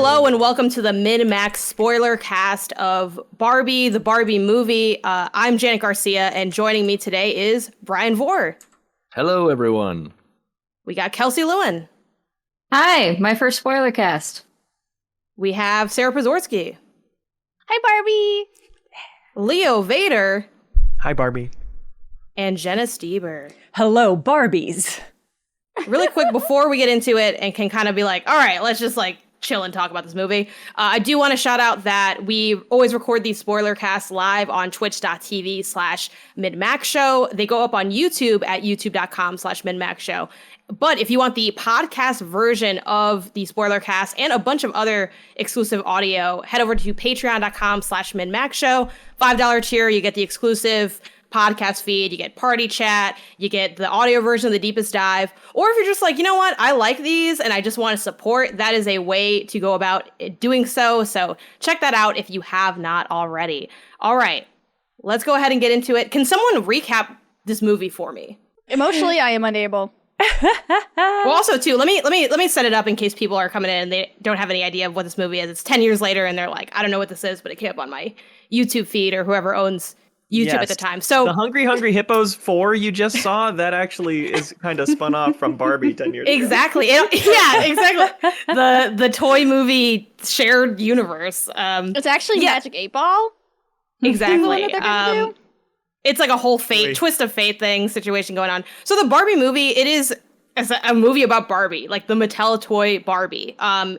Hello and welcome to the Min-Max spoiler cast of Barbie, the Barbie movie. I'm Janet Garcia, and joining me today is Bryan Vore. Hello, everyone. We got Kelsey Lewin. Hi, my first spoiler cast. We have Sarah Podzorski. Hi, Barbie. Leo Vader. Hi, Barbie. And Jenna Stoeber. Hello, Barbies. Really quick before we get into it and can kind of be like, all right, let's just chill and talk about this movie. I do want to shout out that we always record these spoiler casts live on twitch.tv/MinMaxShow. They go up on YouTube at youtube.com/MinMaxShow. But if you want the podcast version of the spoiler cast and a bunch of other exclusive audio, head over to patreon.com/MinMaxShow. $5 tier, you get the exclusive podcast feed, you get party chat, you get the audio version of the deepest dive. Or if you're just like, you know what, I like these and I just want to support, that is a way to go about doing so. So check that out if you have not already. All right, let's go ahead and get into it. Can someone recap this movie for me? Emotionally, I am unable. Well, also too, let me set it up in case people are coming in and they don't have any idea of what this movie is. It's 10 years later and they're like, I don't know what this is, but it came up on my YouTube feed or whoever owns YouTube at the time. So the Hungry Hippos 4 you just saw, that actually is kind of spun off from Barbie 10 years ago. Exactly. Yeah, exactly. The toy movie shared universe. It's actually Magic 8 Ball. Exactly. It's like a whole twist of fate thing situation going on. So the Barbie movie, it is a movie about Barbie, like the Mattel toy Barbie.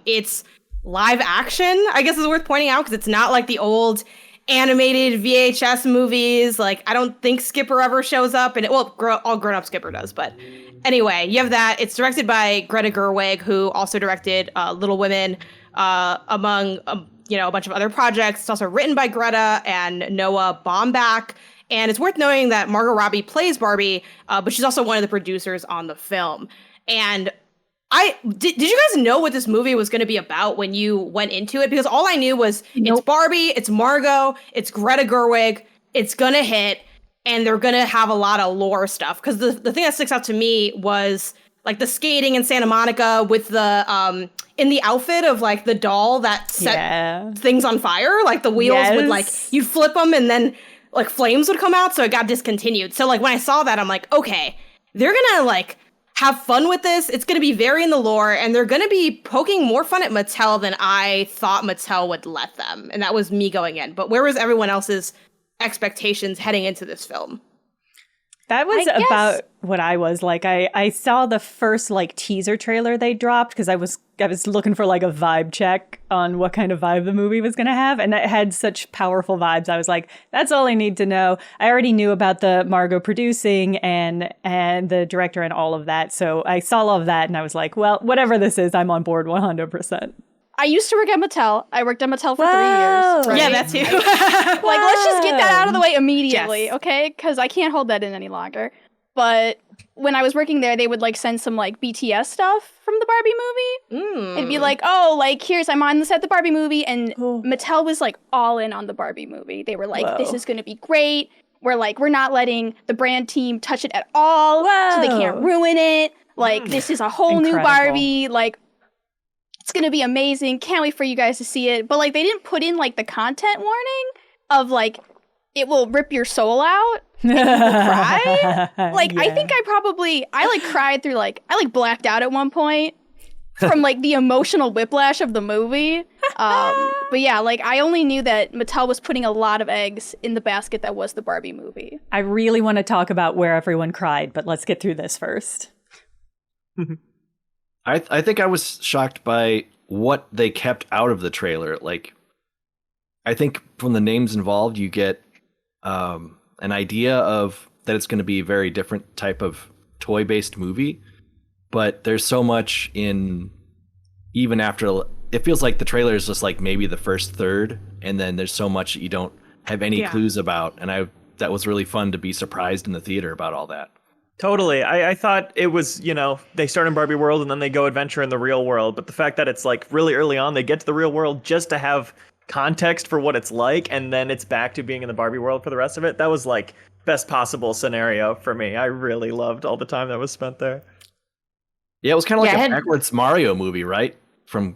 It's live action, I guess is worth pointing out, because it's not like the old animated VHS movies. Like, I don't think Skipper ever shows up, and all grown-up Skipper does, but anyway, you have that. It's directed by Greta Gerwig, who also directed Little Women, among a bunch of other projects. It's also written by Greta and Noah Baumbach, and it's worth noting that Margot Robbie plays Barbie, but she's also one of the producers on the film. And did you guys know what this movie was going to be about when you went into it? Because all I knew was It's Barbie, it's Margot, it's Greta Gerwig, it's going to hit, and they're going to have a lot of lore stuff. Because the thing that sticks out to me was like the skating in Santa Monica with the in the outfit of like the doll that set things on fire. Like the wheels would you'd flip them and then like flames would come out. So it got discontinued. So like when I saw that, I'm like, okay, they're going to have fun with this. It's going to be very in the lore, and they're going to be poking more fun at Mattel than I thought Mattel would let them. And that was me going in. But where was everyone else's expectations heading into this film? That was about what I was like. I saw the first teaser trailer they dropped because I was looking for a vibe check on what kind of vibe the movie was going to have, and it had such powerful vibes. I was like, that's all I need to know. I already knew about the Margot producing and the director and all of that, so I saw all of that and I was like, well, whatever this is, I'm on board 100%. I used to work at Mattel. I worked at Mattel for 3 years. Right? Yeah, that too. Let's just get that out of the way immediately, okay? Because I can't hold that in any longer. But when I was working there, they would send some BTS stuff from the Barbie movie. It'd be here's, I'm on the set of the Barbie movie, and Mattel was all in on the Barbie movie. They were like, this is going to be great. We're not letting the brand team touch it at all, so they can't ruin it. This is a whole new Barbie. It's going to be amazing. Can't wait for you guys to see it. But, they didn't put in, the content warning of, it will rip your soul out and you will cry. I think I cried through, I blacked out at one point from, the emotional whiplash of the movie. But, yeah, I only knew that Mattel was putting a lot of eggs in the basket that was the Barbie movie. I really want to talk about where everyone cried, but let's get through this first. I think I was shocked by what they kept out of the trailer. I think from the names involved, you get an idea of that it's going to be a very different type of toy-based movie. But there's so much even after, it feels like the trailer is just maybe the first third, and then there's so much you don't have any clues about. And that was really fun to be surprised in the theater about all that. Totally. I thought it was, they start in Barbie world and then they go adventure in the real world. But the fact that it's really early on, they get to the real world just to have context for what it's like, and then it's back to being in the Barbie world for the rest of it. That was best possible scenario for me. I really loved all the time that was spent there. Yeah, it was kind of a backwards Mario movie, right? From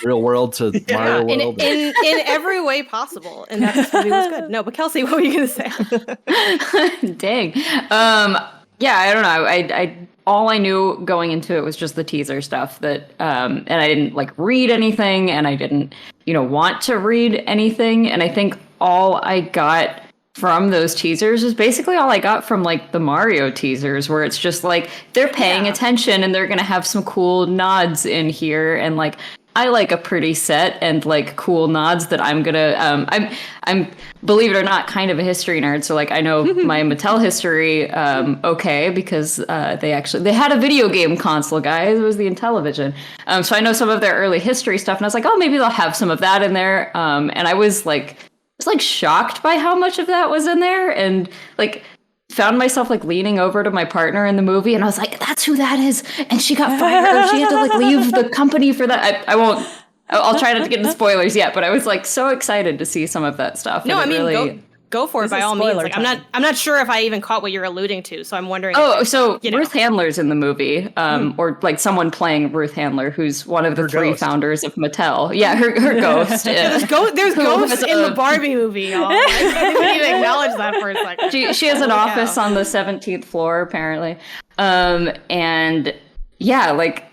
real world to Mario World. In every way possible. And that movie was good. No, but Kelsey, what were you going to say? Dang. Yeah, I don't know. I all I knew going into it was just the teaser stuff that, and I didn't like read anything, and I didn't, want to read anything. And I think all I got from those teasers is basically all I got from like the Mario teasers, where it's just like they're paying attention and they're gonna have some cool nods in here, and like I like a pretty set and like cool nods that I'm gonna I'm believe it or not kind of a history nerd, so like I know my Mattel history okay, because they had a video game console, guys. It was the Intellivision, so I know some of their early history stuff, and I was like, oh, maybe they'll have some of that in there, and I was shocked by how much of that was in there, and like found myself like leaning over to my partner in the movie, and I was like, that's who that is, and she got fired, she had to like leave the company for that. I'll try not to get into spoilers yet, but I was like so excited to see some of that stuff. No, I mean, go for it by all means. Like, I'm not sure if I even caught what you're alluding to, so I'm wondering. Ruth Handler's in the movie, or like someone playing Ruth Handler, who's one of the three founders of Mattel. Yeah, her ghost. There's ghosts in the Barbie movie. Y'all. I didn't even acknowledge that for a second. She has an office on the 17th floor, apparently, and yeah, like.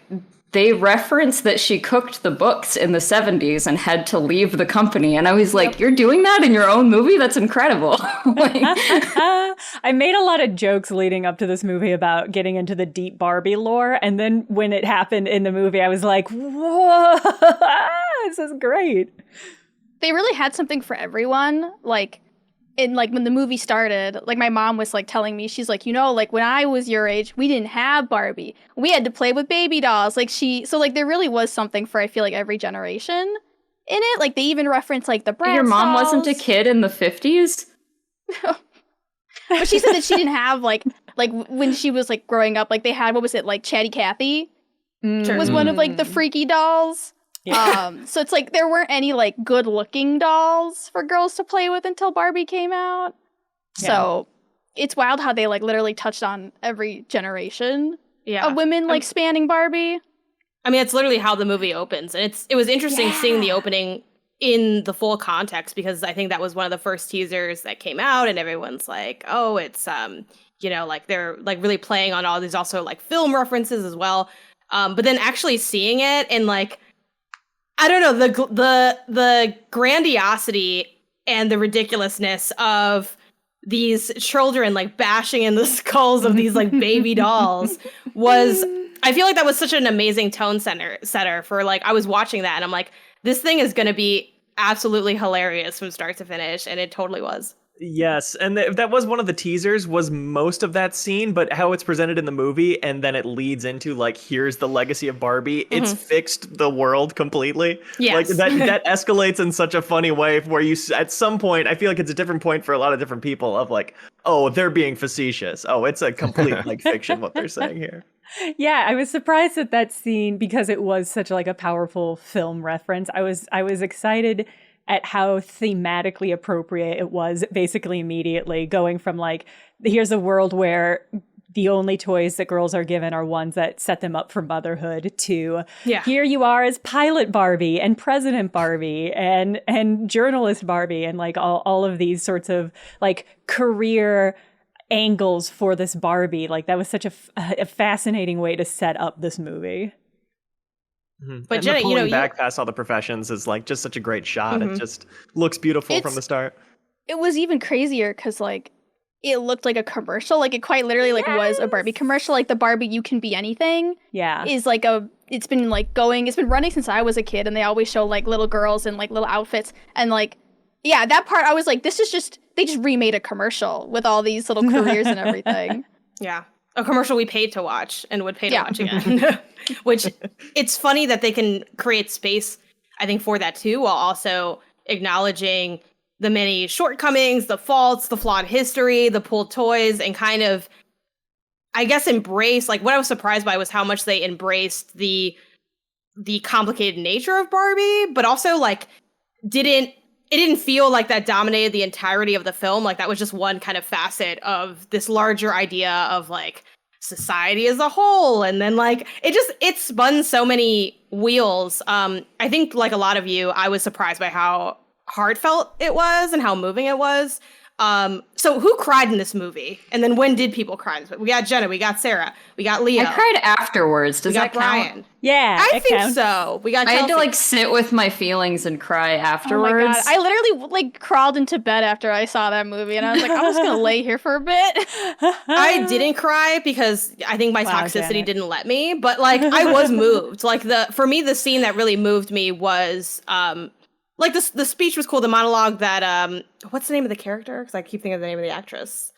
They reference that she cooked the books in the 70s and had to leave the company. And I was like, you're doing that in your own movie? That's incredible. I made a lot of jokes leading up to this movie about getting into the deep Barbie lore. And then when it happened in the movie, I was like, whoa, this is great. They really had something for everyone. When the movie started, like my mom was like telling me, she's like, like when I was your age, we didn't have Barbie. We had to play with baby dolls. There really was something for, I feel like, every generation in it. Like they even reference like the Bratz Your mom dolls. wasn't a kid in the 50s? But she said that she didn't have like when she was like growing up, like they had, what was it, like Chatty Cathy was one of like the freaky dolls. Yeah. So it's like there weren't any like good looking dolls for girls to play with until Barbie came out. Yeah. So it's wild how they like literally touched on every generation of women like spanning Barbie. I mean, it's literally how the movie opens, and it was interesting seeing the opening in the full context, because I think that was one of the first teasers that came out, and everyone's like, oh, it's like they're like really playing on all these also like film references as well. But then actually seeing it and like, I don't know, the grandiosity and the ridiculousness of these children like bashing in the skulls of these like baby dolls was, I feel like that was such an amazing tone setter for like, I was watching that and I'm like, this thing is going to be absolutely hilarious from start to finish, and it totally was. Yes, and that was one of the teasers, was most of that scene, but how it's presented in the movie, and then it leads into, like, here's the legacy of Barbie. Mm-hmm. It's fixed the world completely. Yes. Like, that escalates in such a funny way, where you, at some point, I feel like it's a different point for a lot of different people of, like, oh, they're being facetious. Oh, it's a complete, like, fiction, what they're saying here. Yeah, I was surprised at that scene, because it was such, like, a powerful film reference. I was excited at how thematically appropriate it was, basically immediately going from like, here's a world where the only toys that girls are given are ones that set them up for motherhood, to here you are as pilot Barbie and president Barbie and journalist Barbie, and like all of these sorts of like career angles for this Barbie. Like that was such a fascinating way to set up this movie. Mm-hmm. But Jenna, back past all the professions is like just such a great shot. Mm-hmm. It just looks beautiful from the start. It was even crazier because like it looked like a commercial. Like it quite literally like was a Barbie commercial. Like the Barbie You Can Be Anything. Yeah, is like it's been running since I was a kid, and they always show like little girls in like little outfits, and like that part I was like, they just remade a commercial with all these little careers and everything. Yeah. A commercial we paid to watch and would pay to watch again. Which, it's funny that they can create space, I think, for that too, while also acknowledging the many shortcomings, the faults, the flawed history, the pulled toys, and kind of, I guess, embrace, like, what I was surprised by was how much they embraced the complicated nature of Barbie, but also, like, it didn't feel like that dominated the entirety of the film. Like that was just one kind of facet of this larger idea of like society as a whole. And then like it spun so many Wheels, I think like a lot of you, I was surprised by how heartfelt it was and how moving it was. So who cried in this movie? And then when did people cry in this movie? We got Jenna, we got Sarah, we got Leo. I cried afterwards. Does that Brian. count? Yeah, I think counts. so. We got I Kelsey. had to like sit with my feelings and cry afterwards. Oh my God. I literally like crawled into bed after I saw that movie and I was like, I'm just gonna lay here for a bit. I didn't cry because I think my toxicity Janet. didn't let me, but like I was moved. Like for me, the scene that really moved me was like the speech was cool. The monologue that what's the name of the character? Because I keep thinking of the name of the actress.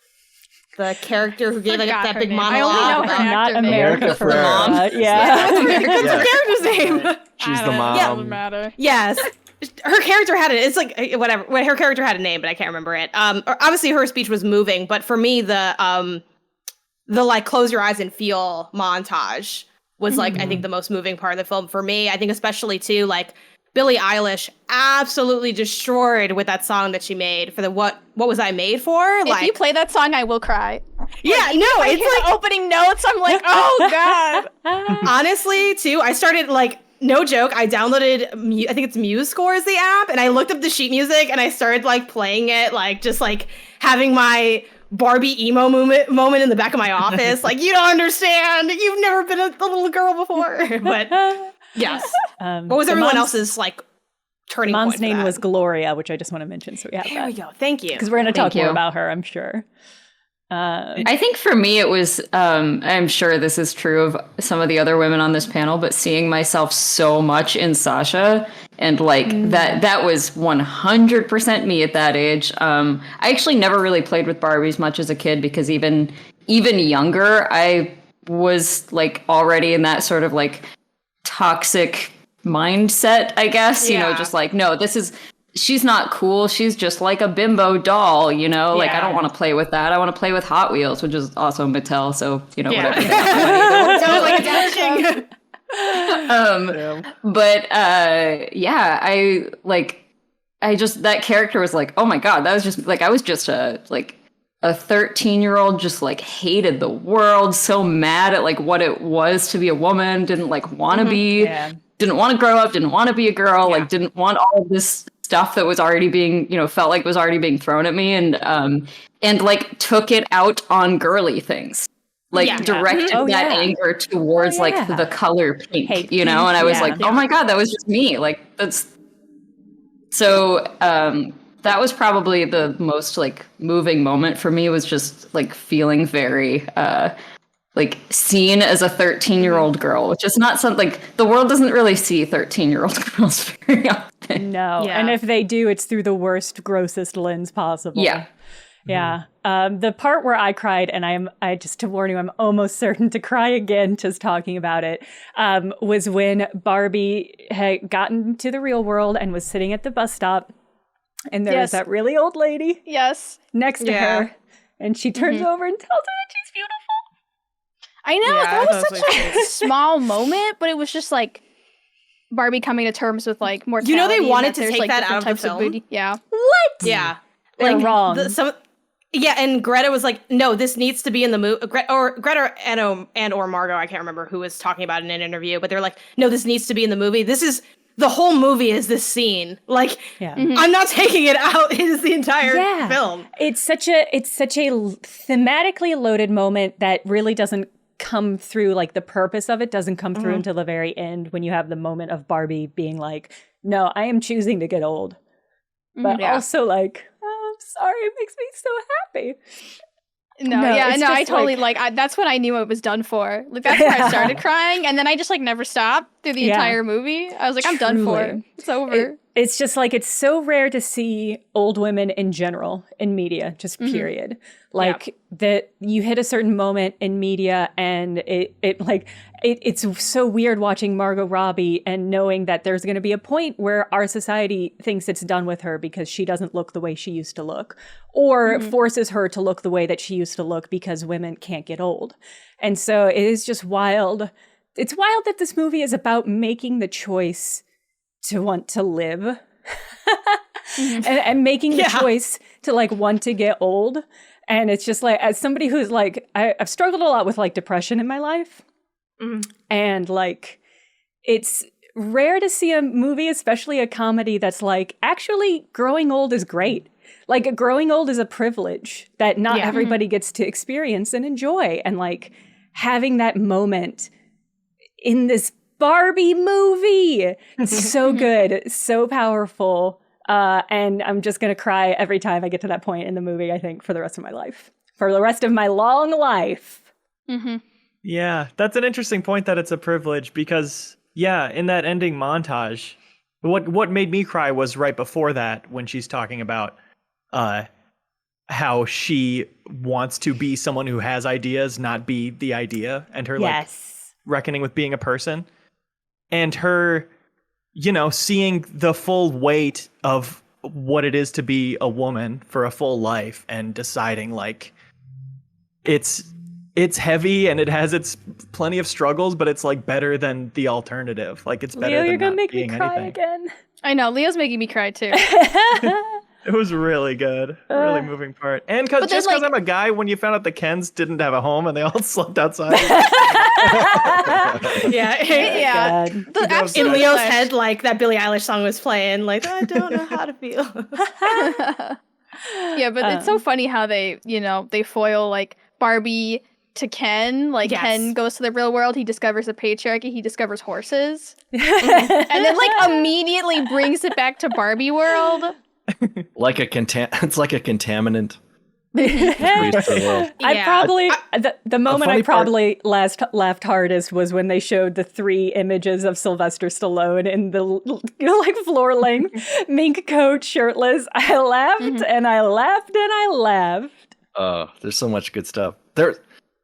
The character who gave like that big monologue. I only know her Not actor name. America for the mom. Yeah. What's her character's name? She's the It mom. doesn't matter. Yes. Her character had it. It's like whatever. Well, her character had a name, but I can't remember it. Obviously her speech was moving, but for me the like close your eyes and feel montage was like I think the most moving part of the film for me. I think especially too like Billie Eilish absolutely destroyed with that song that she made for the what was I made for? If you play that song, I will cry. Yeah, no, It's like opening notes. I'm like, oh God. honestly, too, I started like, no joke, I downloaded, I think it's MuseScore is the app, and I looked up the sheet music and I started like playing it, like just like having my Barbie emo moment in the back of my office. Like, you don't understand. You've never been a little girl before. But yes. What was everyone else's like turning point? Mom's name was Gloria, which I just want to mention. So yeah, there we go. Thank you. Because we're going to talk Thank more you. about her, I'm sure. I think for me it was, I'm sure this is true of some of the other women on this panel, but seeing myself so much in Sasha and like that was 100% me at that age. I actually never really played with Barbies much as a kid because even younger, I was like already in that sort of like toxic mindset, I guess, you know, just like, no, she's not cool. She's just like a bimbo doll, you know? Like, I don't want to play with that. I want to play with Hot Wheels, which is also Mattel. So, you know, whatever. Sounds like attaching. But I just, that character was like, oh my God, that was just like, I was just a 13-year-old, just like hated the world, so mad at like what it was to be a woman, didn't like want to be, didn't want to grow up, didn't want to be a girl, like didn't want all of this stuff that was already being, you know, felt like was already being thrown at me, and like took it out on girly things, like directed that anger towards like the color pink, you know, and I was like, oh my God, that was just me. Like that's so. That was probably the most like moving moment for me, was just like feeling very like seen as a 13-year-old girl, which is not something like the world doesn't really see 13-year-old girls very often. No. And if they do, it's through the worst, grossest lens possible. Yeah. Yeah. The part where I cried, and I just to warn you, I'm almost certain to cry again just talking about it, was when Barbie had gotten to the real world and was sitting at the bus stop. And there was that really old lady next to her. And she turns over and tells her that she's beautiful. I know. That was such a small moment, but it was just like Barbie coming to terms with like mortality. You know they wanted to take like, that out of the types film? beauty. Yeah. What? Yeah. They're like, wrong. And Greta was like, no, this needs to be in the movie. Greta and or Margot, I can't remember who was talking about it in an interview, but they're like, no, this needs to be in the movie. This is... The whole movie is this scene. Like, I'm not taking it out. It is the entire film. It's such a thematically loaded moment that really doesn't come through. Like the purpose of it doesn't come through until the very end, when you have the moment of Barbie being like, "No, I am choosing to get old," but also like, "Oh, I'm sorry, it makes me so happy." I totally like that's when I knew it was done for. Like that's where I started crying, and then I just like never stopped through the entire movie. I was like, I'm done for. It's over. It's just like, it's so rare to see old women in general in media, just period. Like that you hit a certain moment in media and it's so weird watching Margot Robbie and knowing that there's going to be a point where our society thinks it's done with her because she doesn't look the way she used to look, or forces her to look the way that she used to look because women can't get old. And so it is just wild. It's wild that this movie is about making the choice to want to live and making the choice to like want to get old. And it's just like, as somebody who's like, I've struggled a lot with like depression in my life. And like, it's rare to see a movie, especially a comedy, that's like, actually, growing old is great. Like, growing old is a privilege that not everybody gets to experience and enjoy. And like, having that moment in this Barbie movie, so good, so powerful. And I'm just going to cry every time I get to that point in the movie, I think, for the rest of my life. For the rest of my long life. Mm-hmm. Yeah, that's an interesting point that it's a privilege because, yeah, in that ending montage, what made me cry was right before that when she's talking about how she wants to be someone who has ideas, not be the idea, and her like reckoning with being a person. And her, you know, seeing the full weight of what it is to be a woman for a full life and deciding like it's heavy and it has its plenty of struggles, but it's like better than the alternative. Like it's better Leo, than you're gonna not make being me cry anything. again. I know, Leo's making me cry too. It was really good. Really moving part. And because I'm a guy, when you found out the Kens didn't have a home and they all slept outside. Yeah. In Leo's head, like that Billie Eilish song was playing, like, I don't know how to feel. Yeah, but it's so funny how they, you know, they foil like Barbie to Ken. Like Ken goes to the real world, he discovers a patriarchy, he discovers horses. And then like immediately brings it back to Barbie world. Like it's like a contaminant. I probably the moment I probably laughed hardest was when they showed the 3 images of Sylvester Stallone in the like floor length mink coat, shirtless. I laughed and I laughed and I laughed. Oh, there's so much good stuff.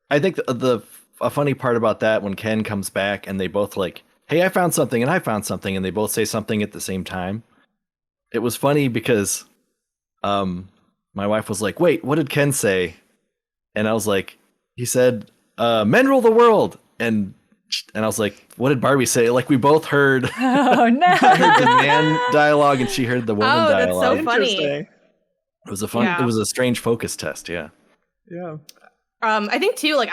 I think a funny part about that when Ken comes back and they both like, hey, I found something and I found something, and they both say something at the same time. It was funny because my wife was like, wait, what did Ken say? And I was like, he said, men rule the world. And I was like, what did Barbie say? Like, we both heard, oh, no. I heard the man dialogue and she heard the woman dialogue. Oh, that's so funny. It was it was a strange focus test. Yeah. Yeah. I think too, like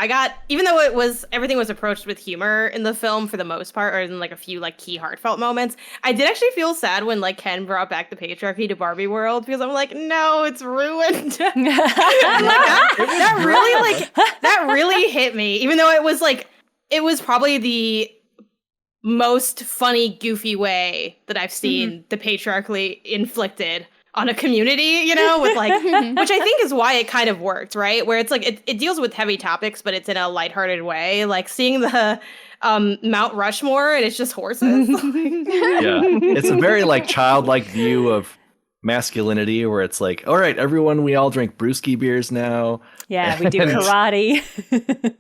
even though everything was approached with humor in the film for the most part, or in like a few like key heartfelt moments, I did actually feel sad when like Ken brought back the patriarchy to Barbie world, because I'm like, no, it's ruined. I'm like, that really hit me, even though it was probably the most funny, goofy way that I've seen the patriarchy inflicted on a community, you know, with like, which I think is why it kind of worked, right? Where it's like, it deals with heavy topics, but it's in a lighthearted way. Like seeing the Mount Rushmore and it's just horses. Yeah. It's a very like childlike view of masculinity where it's like, all right, everyone, we all drink brewski beers now. Yeah, we do karate.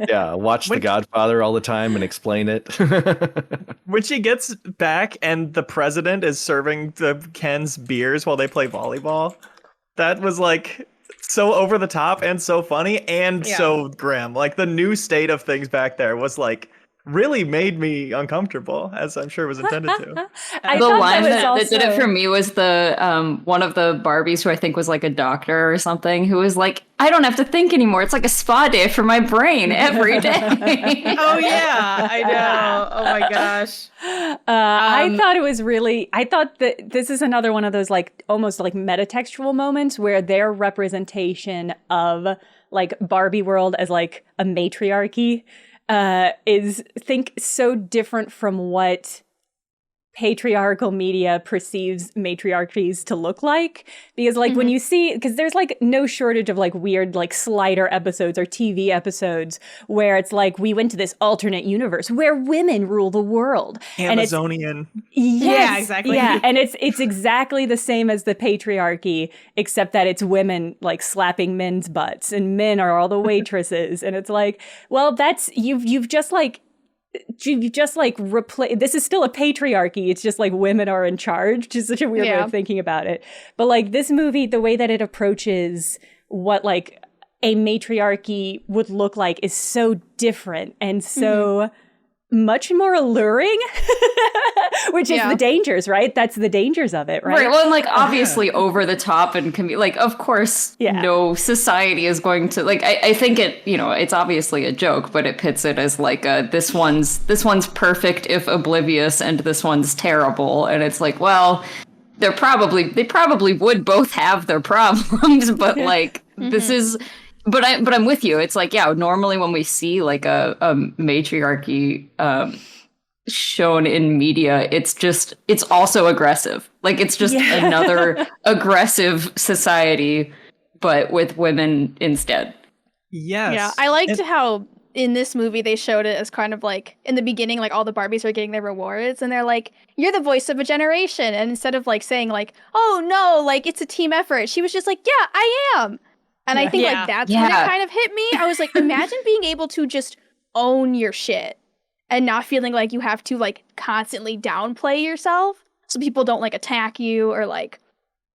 Yeah, watch The Godfather all the time and explain it. When she gets back and the president is serving the Ken's beers while they play volleyball, that was like so over the top and so funny and so grim. Like the new state of things back there was like really made me uncomfortable, as I'm sure it was intended to. The line that did it for me was the one of the Barbies who I think was like a doctor or something, who was like, I don't have to think anymore. It's like a spa day for my brain every day. Oh yeah, I know. Oh my gosh. I thought that this is another one of those like almost like metatextual moments where their representation of like Barbie world as like a matriarchy is so different from what patriarchal media perceives matriarchies to look like, because like when you see, because there's like no shortage of like weird like Slider episodes or TV episodes where it's like we went to this alternate universe where women rule the world. Amazonian. Yeah, exactly. Yeah, and it's exactly the same as the patriarchy, except that it's women like slapping men's butts and men are all the waitresses, and it's like, well, that's you've just like replace. This is still a patriarchy. It's just like women are in charge, which is such a weird way of thinking about it. But like this movie, the way that it approaches what like a matriarchy would look like is so different and so much more alluring, which is the dangers, right? That's the dangers of it, right? Right. Well, and like obviously over the top and can be like, of course, no society is going to like. I think it, it's obviously a joke, but it pits it as like this one's perfect if oblivious, and this one's terrible, and it's like, well, they probably would both have their problems, but like this is. But I'm with you. It's like, normally when we see like a matriarchy shown in media, it's also aggressive. Like it's just another aggressive society, but with women instead. Yes. Yeah, I liked how in this movie they showed it as kind of like in the beginning, like all the Barbies are getting their rewards and they're like, you're the voice of a generation. And instead of like saying like, oh no, like it's a team effort, she was just like, yeah, I am. And I think like that's when it kind of hit me. I was like, imagine being able to just own your shit and not feeling like you have to like constantly downplay yourself so people don't like attack you or like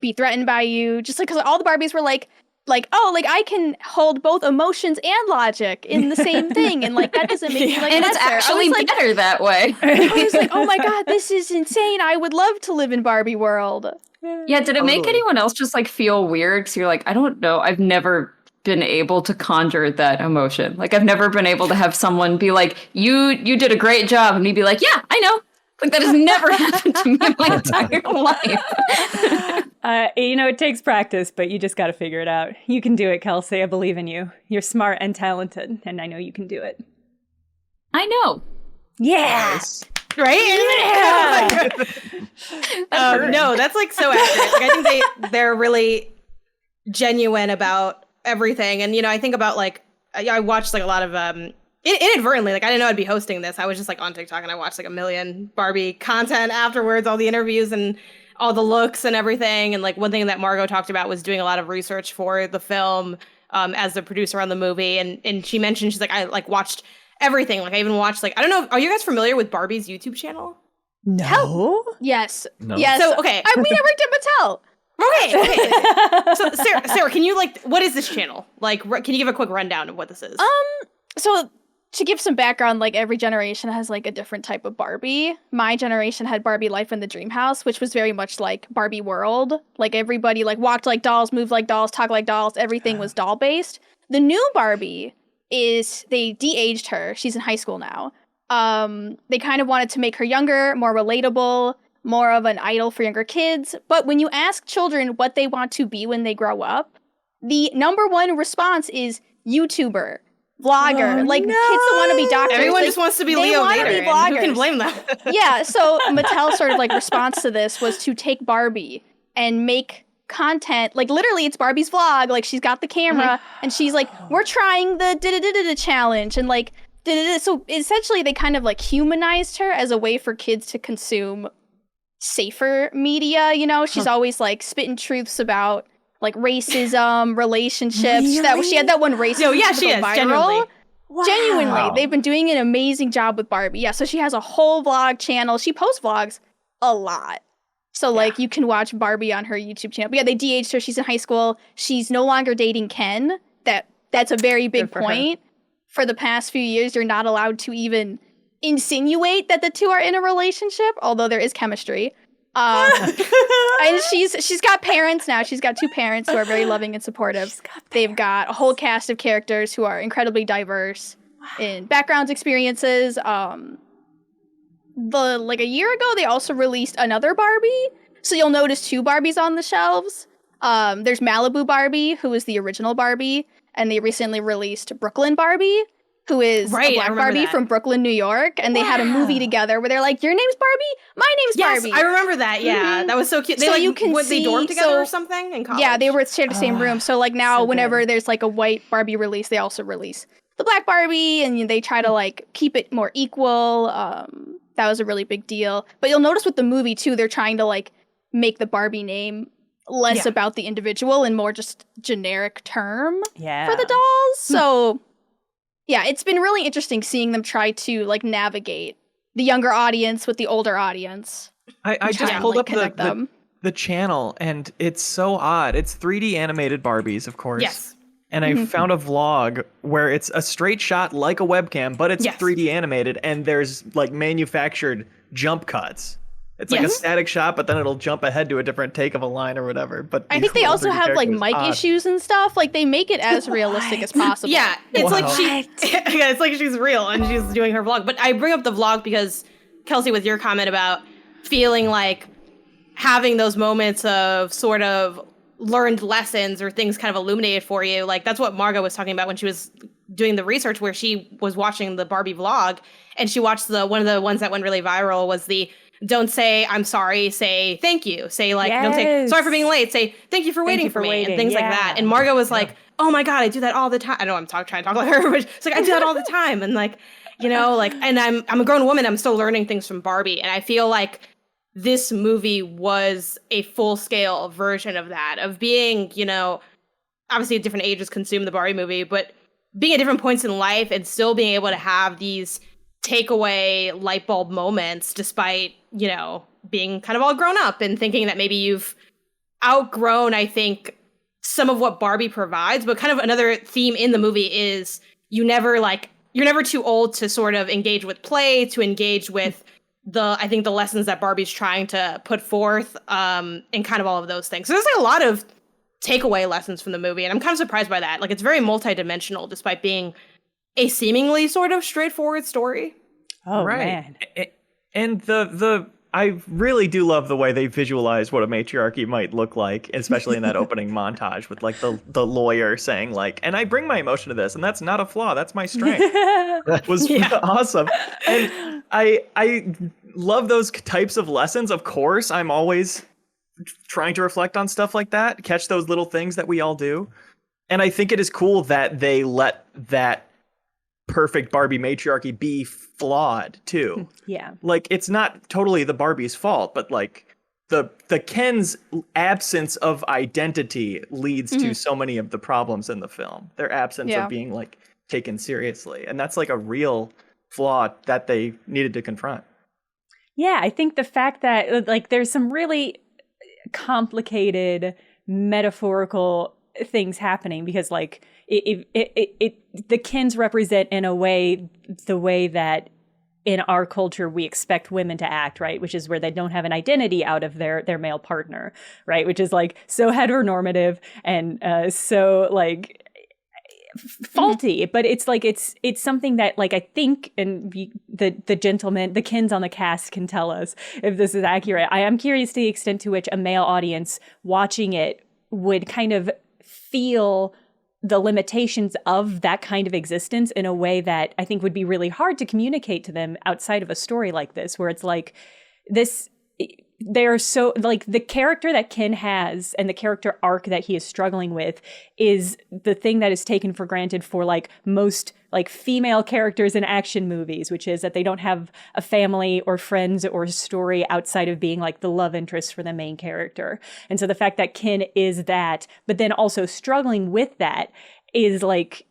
be threatened by you. Just like because all the Barbies were like, oh, like I can hold both emotions and logic in the same thing, and like that doesn't make me like and lesser. It's actually better that way. I was like, oh my god, this is insane. I would love to live in Barbie world. Yeah, did it make anyone else just like feel weird? So you're like, I don't know. I've never been able to conjure that emotion. Like I've never been able to have someone be like, you did a great job, and me be like, yeah, I know. Like that has never happened to me in my entire life. It takes practice, but you just got to figure it out. You can do it, Kelsey. I believe in you. You're smart and talented, and I know you can do it. I know. Yeah. Nice. Right? Yeah. No, that's like so accurate. Like, I think they're really genuine about everything. And, I think about like, I watched like a lot of, inadvertently, like I didn't know I'd be hosting this. I was just like on TikTok and I watched like a million Barbie content afterwards, all the interviews and all the looks and everything. And like one thing that Margot talked about was doing a lot of research for the film as the producer on the movie. And she mentioned, she's like, I like watched everything. Like I even watched like, I don't know, are you guys familiar with Barbie's YouTube channel? No. Yes. No. Yes. So, okay. I worked at Mattel. Okay. So Sarah, can you like, what is this channel? Like, can you give a quick rundown of what this is? So to give some background, like every generation has like a different type of Barbie. My generation had Barbie Life in the Dream House, which was very much like Barbie World. Like everybody like walked like dolls, moved like dolls, talked like dolls. Everything was doll based. The new Barbie is they de-aged her. She's in high school now. They kind of wanted to make her younger, more relatable, more of an idol for younger kids. But when you ask children what they want to be when they grow up, the number one response is YouTuber, vlogger. Kids that want to be doctors. Everyone just wants to be Leo Vader. Who can blame them? Yeah, so Mattel's sort of like response to this was to take Barbie and make content, like literally it's Barbie's vlog, like she's got the camera and she's like, we're trying the da-da-da-da-da challenge and like da-da-da. So essentially they kind of like humanized her as a way for kids to consume safer media, she's always like spitting truths about like racism, relationships. Really? She had that one racism. No, yeah, she is viral. genuinely. Wow. Genuinely, they've been doing an amazing job with Barbie. Yeah, so she has a whole vlog channel. She posts vlogs a lot. So, like, you can watch Barbie on her YouTube channel. But yeah, they de-aged her. She's in high school. She's no longer dating Ken. That's a very big point. For the past few years, you're not allowed to even insinuate that the two are in a relationship, although there is chemistry. And she's got parents now. She's got two parents who are very loving and supportive. They've got a whole cast of characters who are incredibly diverse in backgrounds, experiences. A year ago, they also released another Barbie. So you'll notice two Barbies on the shelves. There's Malibu Barbie, who is the original Barbie, and they recently released Brooklyn Barbie, who is a black Barbie from Brooklyn, New York. And they had a movie together where they're like, your name's Barbie? My name's Barbie. Yes, I remember that. Yeah, that was so cute. They so you can see, they dormed together or something in college? Yeah, they were shared the same room. So like now, so whenever there's like a white Barbie release, they also release the black Barbie, and they try to like keep it more equal. That was a really big deal. But you'll notice with the movie too, they're trying to like make the Barbie name less about the individual and more just generic term for the dolls. So yeah, it's been really interesting seeing them try to like navigate the younger audience with the older audience. I just pulled up the channel and it's so odd. It's 3D animated Barbies, of course. Yes. and I found a vlog where it's a straight shot like a webcam, but it's 3D animated, and there's like manufactured jump cuts. It's like a static shot, but then it'll jump ahead to a different take of a line or whatever. But I think they also have like mic issues and stuff. Like they make it as realistic as possible. Yeah, it's like it's like she's real and she's doing her vlog. But I bring up the vlog because, Kelsey, with your comment about feeling like having those moments of sort of learned lessons or things kind of illuminated for you. Like that's what Margot was talking about when she was doing the research, where she was watching the Barbie vlog and she watched one of the ones that went really viral was the don't say I'm sorry, say thank you. Say like don't say sorry for being late, say thank you for waiting for me and things like that. And Margot was like, oh my God, I do that all the time. I know I'm trying to talk like her, but it's like I do that all the time. And like, you know, like, and I'm a grown woman, I'm still learning things from Barbie. And I feel like this movie was a full-scale version of that, of being, you know, obviously at different ages consume the Barbie movie, but being at different points in life and still being able to have these takeaway light bulb moments despite, you know, being kind of all grown up and thinking that maybe you've outgrown, I think, some of what Barbie provides. But kind of another theme in the movie is you're never too old to sort of engage with play, to engage with I think the lessons that Barbie's trying to put forth, and kind of all of those things. So there's like a lot of takeaway lessons from the movie, and I'm kind of surprised by that. Like it's very multidimensional despite being a seemingly sort of straightforward story. Oh man. And I really do love the way they visualize what a matriarchy might look like, especially in that opening montage with like the lawyer saying like, and I bring my emotion to this, and that's not a flaw, that's my strength. That was awesome. And I love those types of lessons. Of course, I'm always trying to reflect on stuff like that, catch those little things that we all do. And I think it is cool that they let that perfect Barbie matriarchy be flawed too. Yeah. Like it's not totally the Barbie's fault, but like the Ken's absence of identity leads to so many of the problems in the film. Their absence of being like taken seriously. And that's like a real flaw that they needed to confront. Yeah, I think the fact that like there's some really complicated metaphorical things happening because like the Kens represent in a way the way that in our culture we expect women to act, right? Which is where they don't have an identity out of their male partner, right? Which is like so heteronormative and so like faulty, but it's like it's something that like I think, and the gentleman, the Kens on the cast can tell us if this is accurate. I am curious to the extent to which a male audience watching it would kind of feel the limitations of that kind of existence in a way that I think would be really hard to communicate to them outside of a story like this, where it's like this. They're so like the character that Ken has and the character arc that he is struggling with is the thing that is taken for granted for like most like female characters in action movies, which is that they don't have a family or friends or story outside of being like the love interest for the main character. And so the fact that Ken is that, but then also struggling with that is like,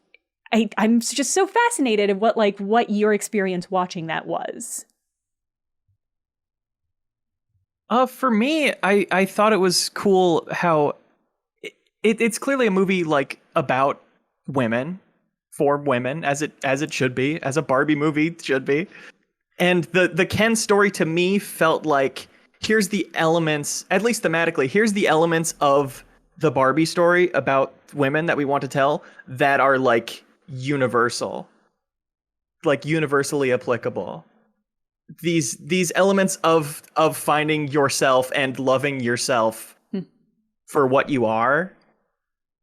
I'm just so fascinated at what your experience watching that was. For me, I thought it was cool how it's clearly a movie like about women, for women, as it should be, as a Barbie movie should be. And the Ken story to me felt like here's the elements, at least thematically, here's the elements of the Barbie story about women that we want to tell that are like universal, like universally applicable. These elements of finding yourself and loving yourself for what you are,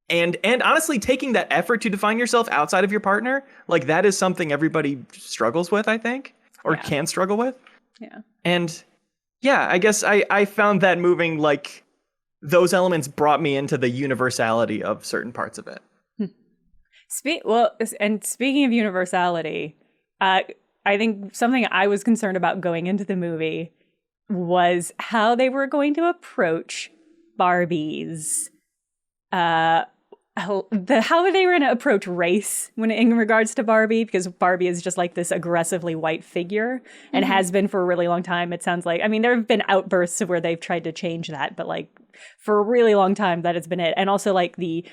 and honestly taking that effort to define yourself outside of your partner, like that is something everybody struggles with, I think, or can struggle with. Yeah. And yeah, I guess I found that moving, like those elements brought me into the universality of certain parts of it. Speaking of universality, I think something I was concerned about going into the movie was how they were going to approach Barbies. How they were going to approach race in regards to Barbie, because Barbie is just like this aggressively white figure and has been for a really long time. It sounds like, I mean, there have been outbursts of where they've tried to change that, but like for a really long time that it's been it. And also like the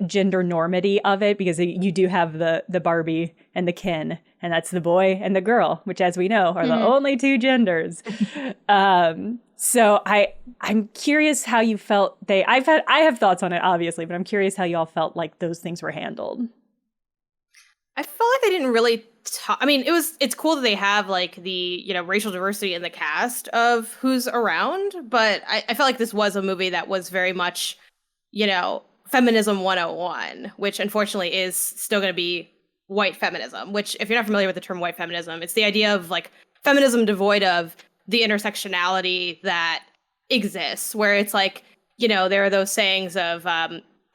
gender normity of it, because you do have the Barbie and the Ken, and that's the boy and the girl, which as we know are the only two genders. So I'm curious how you felt I have thoughts on it obviously, but I'm curious how y'all felt like those things were handled. I felt like they didn't really I mean, it's cool that they have like the, racial diversity in the cast of who's around, but I felt like this was a movie that was very much, feminism 101, which unfortunately is still going to be white feminism, which if you're not familiar with the term white feminism, it's the idea of like feminism devoid of the intersectionality that exists, where it's like, there are those sayings of,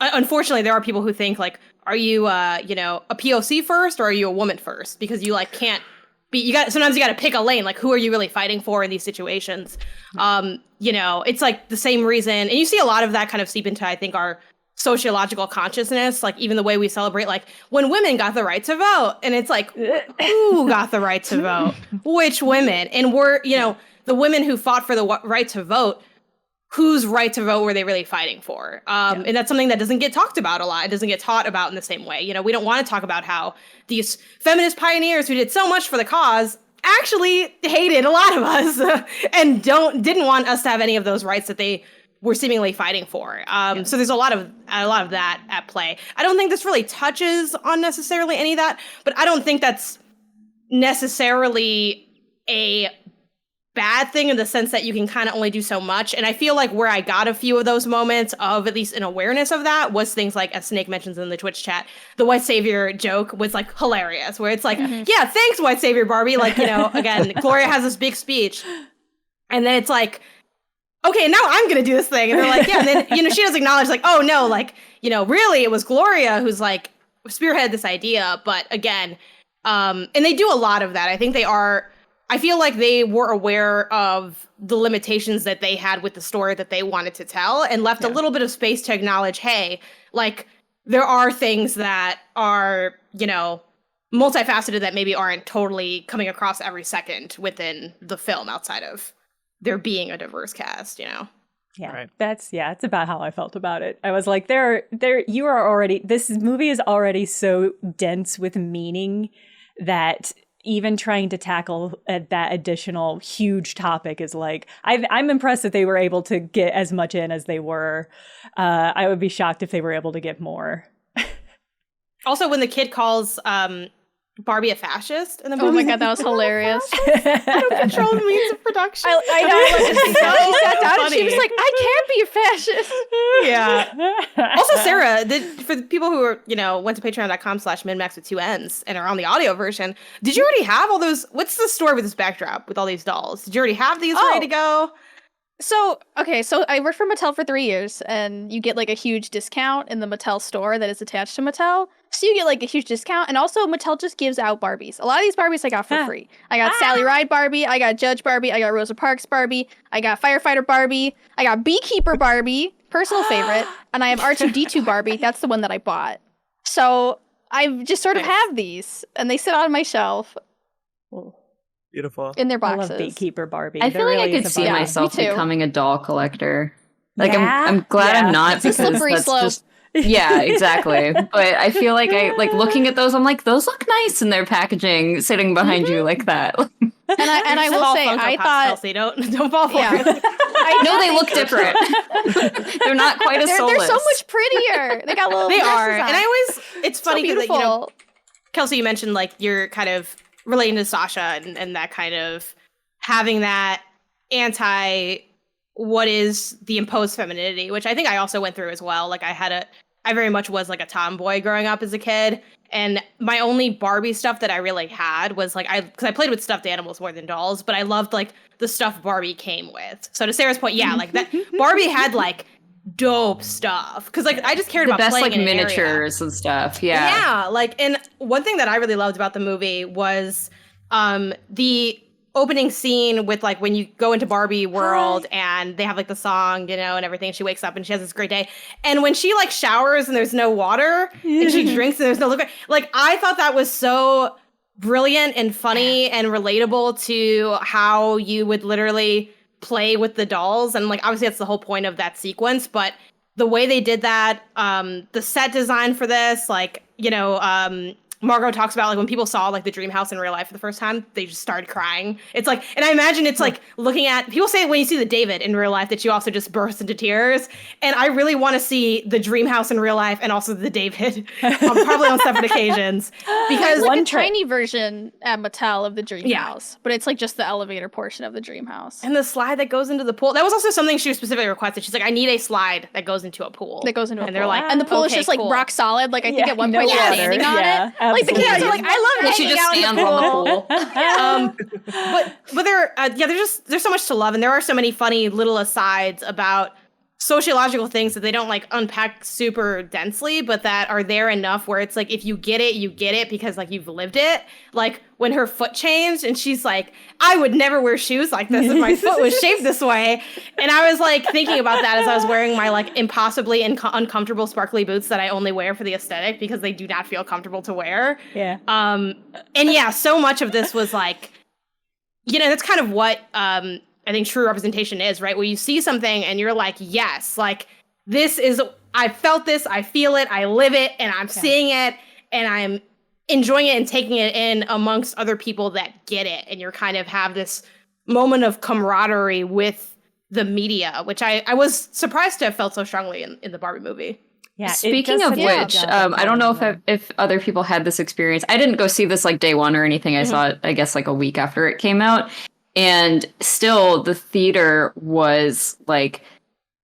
unfortunately, there are people who think like, are you, a POC first or are you a woman first? Because you like can't be, sometimes you got to pick a lane. Like, who are you really fighting for in these situations? It's like the same reason. And you see a lot of that kind of seep into, I think, our sociological consciousness, like even the way we celebrate, like when women got the right to vote. And it's like, who got the right to vote? Which women? And we're, the women who fought for the right to vote, whose right to vote were they really fighting for? And that's something that doesn't get talked about a lot. It doesn't get taught about in the same way. We don't want to talk about how these feminist pioneers who did so much for the cause actually hated a lot of us and didn't want us to have any of those rights that they were seemingly fighting for. So there's a lot of that at play. I don't think this really touches on necessarily any of that, but I don't think that's necessarily a bad thing in the sense that you can kind of only do so much. And I feel like where I got a few of those moments of at least an awareness of that was things like, as Snake mentions in the Twitch chat, the white savior joke was like hilarious, where it's like, yeah, thanks, white savior Barbie. Like, again, Gloria has this big speech and then it's like, okay, now I'm going to do this thing. And they're like, yeah. And then, she does acknowledge like, oh no, like, really it was Gloria who's like spearheaded this idea. But again, and they do a lot of that. I feel like they were aware of the limitations that they had with the story that they wanted to tell and left a little bit of space to acknowledge, hey, like there are things that are, multifaceted that maybe aren't totally coming across every second within the film outside of there being a diverse cast, Yeah, right. It's about how I felt about it. I was like, this movie is already so dense with meaning that even trying to tackle that additional huge topic is like, I'm impressed that they were able to get as much in as they were. I would be shocked if they were able to get more. Also, when the kid calls Barbie a fascist in the movie. Oh my god, that was hilarious. I don't control the means of production. I know. Like, she sat down and she was like, I can't be a fascist. Yeah. Also, Sarah, for the people who are, went to patreon.com/minmax with 2 N's and are on the audio version, did you already have all those? What's the story with this backdrop with all these dolls? Did you already have these ready to go? So I worked for Mattel for 3 years, and you get like a huge discount in the Mattel store that is attached to Mattel. So you get like a huge discount, and also Mattel just gives out Barbies. A lot of these Barbies I got for free. I got Sally Ride Barbie, I got Judge Barbie, I got Rosa Parks Barbie, I got Firefighter Barbie, I got Beekeeper Barbie, personal favorite, and I have R2-D2 Barbie. That's the one that I bought. So I just sort of have these, and they sit on my shelf. Beautiful. In their boxes. I love Beekeeper Barbie. I feel like I could see myself becoming a doll collector. Like I'm glad I'm not, because that's just yeah, exactly. But I feel like I like looking at those. I'm like, those look nice in their packaging, sitting behind you like that. And I will say, I thought, Kelsey, don't fall for it. I know they look different. They're not quite as soulless. They're so much prettier. They got little. They are, and it's funny because so Kelsey, you mentioned like you're kind of relating to Sasha and that kind of having that anti what is the imposed femininity, which I think I also went through as well. Like I very much was like a tomboy growing up as a kid. And my only Barbie stuff that I really had was like, because I played with stuffed animals more than dolls, but I loved like the stuff Barbie came with. So to Sarah's point, yeah, like that Barbie had like dope stuff. Because like I just cared about best playing like in an miniatures area. And stuff. Yeah. Yeah. Like, and one thing that I really loved about the movie was the opening scene with like when you go into Barbie world and they have like the song, and everything. She wakes up and she has this great day. And when she like showers and there's no water and she drinks and there's no liquid, like I thought that was so brilliant and funny and relatable to how you would literally play with the dolls. And like, obviously that's the whole point of that sequence, but the way they did that, the set design for this, like, you know, Margot talks about like when people saw like the dream house in real life for the first time, they just started crying. It's like, and I imagine it's like looking at, people say when you see the David in real life that you also just burst into tears. And I really want to see the dream house in real life and also the David, probably on separate occasions. Because like a tiny version at Mattel of the dream house, but it's like just the elevator portion of the dream house. And the slide that goes into the pool. That was also something she specifically requested. She's like, I need a slide that goes into a pool. That goes into a pool. And they're like, and the pool is just like rock solid. Like I think at one point you're standing on it. Like the kids are like, I love it. She just stands on the pool. But there's so much to love, and there are so many funny little asides about sociological things that they don't like unpack super densely, but that are there enough where it's like, if you get it because like you've lived it. Like when her foot changed and she's like, I would never wear shoes like this if my foot was shaped this way. And I was like thinking about that as I was wearing my like impossibly uncomfortable sparkly boots that I only wear for the aesthetic because they do not feel comfortable to wear. Yeah. And yeah, so much of this was like, you know, that's kind of what I think true representation is, right? Where you see something and you're like, yes, like this is, I felt this, I feel it, I live it, and I'm seeing it, and I'm enjoying it and taking it in amongst other people that get it. And you're kind of have this moment of camaraderie with the media, which I was surprised to have felt so strongly in the Barbie movie. Yeah. Speaking of which, I don't know if other people had this experience. I didn't go see this like day one or anything. I saw it, I guess, like a week after it came out. And still, the theater was like,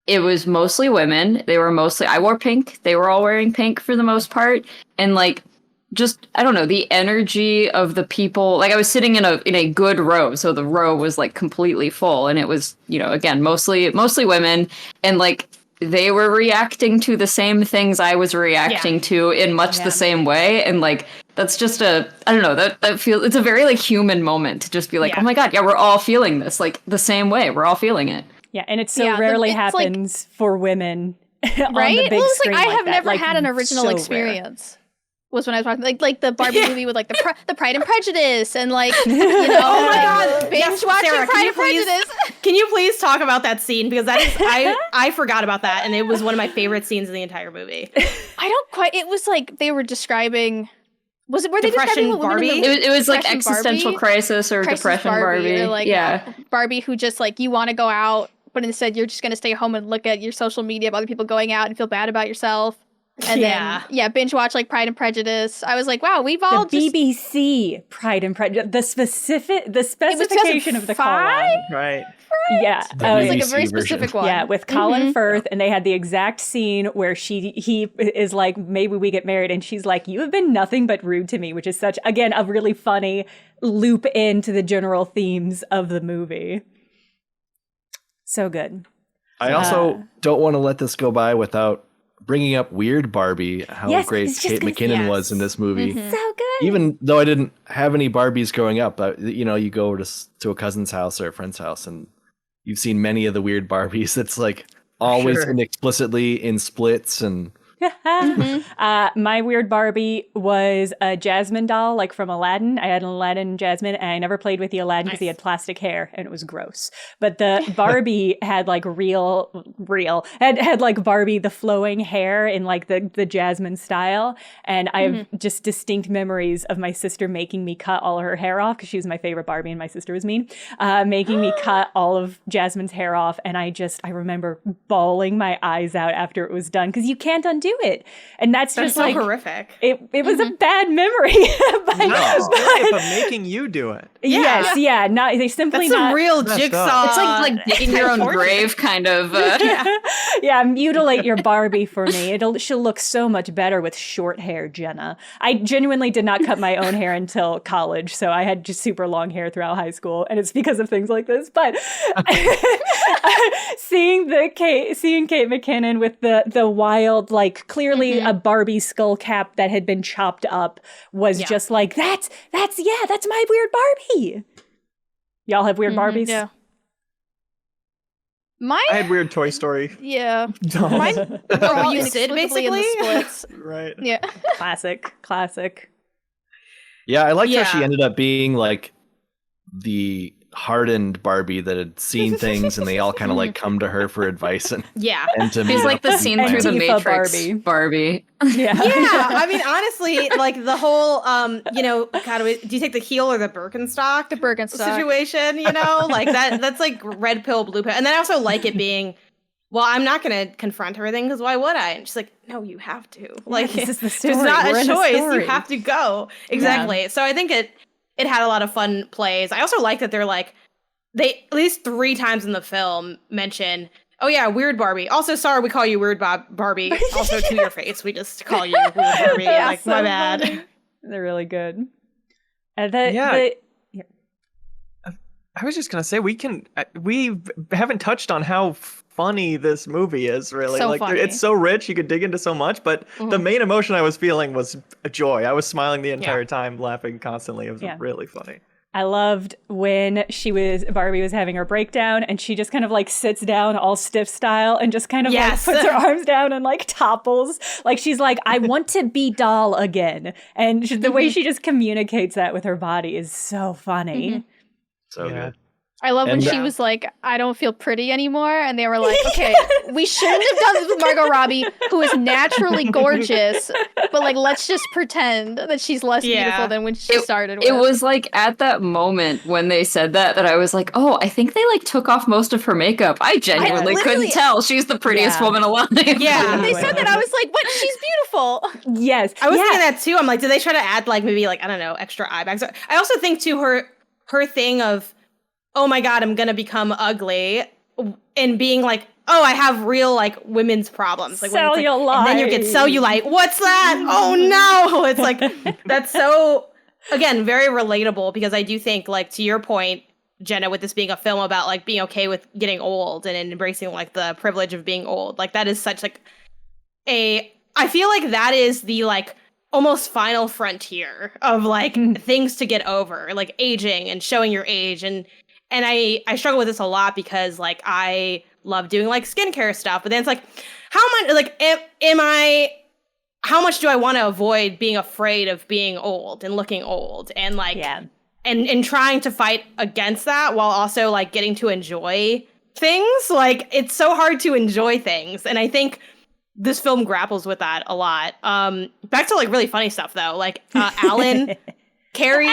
it was mostly women. They were mostly, I wore pink. They were all wearing pink for the most part. And like, just, I don't know, the energy of the people, like I was sitting in a good row. So the row was like completely full. And it was, you know, again, mostly women. And like, they were reacting to the same things I was reacting to in much the same way. And like, that's just I don't know, that feels, it's a very like human moment to just be like, oh my God, yeah, we're all feeling this like the same way. We're all feeling it. Yeah. And it so rarely happens like, for women on right? the big well, it's screen. Like, I have that. never like, had an original so experience. Rare. Was when I was watching like the Barbie movie with like the Pride and Prejudice and like, you know, oh my God, binge watching Sarah, Pride and Prejudice. Can you please talk about that scene? Because that is, I forgot about that, and it was one of my favorite scenes in the entire movie. I don't quite, it was like they were describing, were they describing Barbie? It was like existential Barbie? crisis or depression Barbie. Or like, Barbie who just like, you want to go out, but instead you're just going to stay home and look at your social media of other people going out and feel bad about yourself. And then, binge watch like Pride and Prejudice. I was like, wow, we've all the BBC Pride and Prejudice. The specification of the call line. Right. Yeah. It was like a very specific one. Yeah, with Colin Firth, and they had the exact scene where he is like, maybe we get married, and she's like, you have been nothing but rude to me, which is such, again, a really funny loop into the general themes of the movie. So good. I also don't want to let this go by without bringing up Weird Barbie, how great Kate McKinnon was in this movie. So good. Even though I didn't have any Barbies growing up, you know, you go to a cousin's house or a friend's house and you've seen many of the Weird Barbies. It's like always inexplicitly in splits and... My Weird Barbie was a Jasmine doll, like from Aladdin. I had an Aladdin Jasmine, and I never played with the Aladdin because he had plastic hair, and it was gross. But the Barbie had like had like Barbie the flowing hair in like the Jasmine style, and I have just distinct memories of my sister making me cut all her hair off because she was my favorite Barbie, and my sister was mean, making me cut all of Jasmine's hair off, and I remember bawling my eyes out after it was done because you can't undo it, and that's just so like horrific. It was a bad memory, but making you do it. Yes, not they simply that's not a real jigsaw. It's like digging your own grave, kind of. Mutilate your Barbie for me. She'll look so much better with short hair, Jenna. I genuinely did not cut my own hair until college, so I had just super long hair throughout high school, and it's because of things like this. But seeing Kate McKinnon with the wild, like clearly a Barbie skull cap that had been chopped up was just like, that's my Weird Barbie. Y'all have weird Barbies? Yeah. I had weird Toy Story. Yeah. Mine were all inexplicably in the splits. Right. Yeah. Classic. Yeah, I liked how she ended up being like the hardened Barbie that had seen things, and they all kind of like come to her for advice and and to She's like the scene through the Matrix Barbie. Yeah. I mean, honestly, like the whole God, do you take the heel or the Birkenstock? The Birkenstock situation, like that's like red pill, blue pill. And then I also like it being, well, I'm not going to confront everything because why would I? And she's like, no, you have to. Like, this is the story. There's not We're a choice. You story. have to go. Exactly. Yeah. So I think it had a lot of fun plays. I also like that they at least 3 times in the film mention, oh yeah, weird Barbie. Also, sorry, we call you weird Barbie. Also, to your face, we just call you weird Barbie. Like, so my bad. Funny. They're really good. I was just gonna say we haven't touched on how funny this movie is. Really, so like funny. It's so rich, you could dig into so much. But the main emotion I was feeling was joy. I was smiling the entire time, laughing constantly. It was really funny. I loved when Barbie was having her breakdown and she just kind of like sits down all stiff style and just kind of like puts her arms down and like topples. Like she's like, I want to be doll again. And the way she just communicates that with her body is so funny. So good. I love when she was like, I don't feel pretty anymore. And they were like, okay, we shouldn't have done this with Margot Robbie, who is naturally gorgeous. But like, let's just pretend that she's less beautiful than when she started with. It was like at that moment when they said that I was like, oh, I think they like took off most of her makeup. I genuinely couldn't tell. She's the prettiest woman alive. Yeah. They said that. I was like, what? She's beautiful. Yes. I was thinking that too. I'm like, did they try to add like maybe like, I don't know, extra eye bags? I also think too, her thing of, oh my God, I'm gonna become ugly, and being like, oh, I have real like women's problems, like cellulite, and then you get cellulite. What's that? Oh no! It's like that's so again very relatable because I do think like to your point, Jenna, with this being a film about like being okay with getting old and embracing like the privilege of being old, like that is such like I feel like that is the like almost final frontier of like things to get over, like aging and showing your age and I struggle with this a lot because like I love doing like skincare stuff, but then it's like how much do I want to avoid being afraid of being old and looking old and like and trying to fight against that while also like getting to enjoy things. Like it's so hard to enjoy things, and I think this film grapples with that a lot. Back to like really funny stuff though, like Alan carried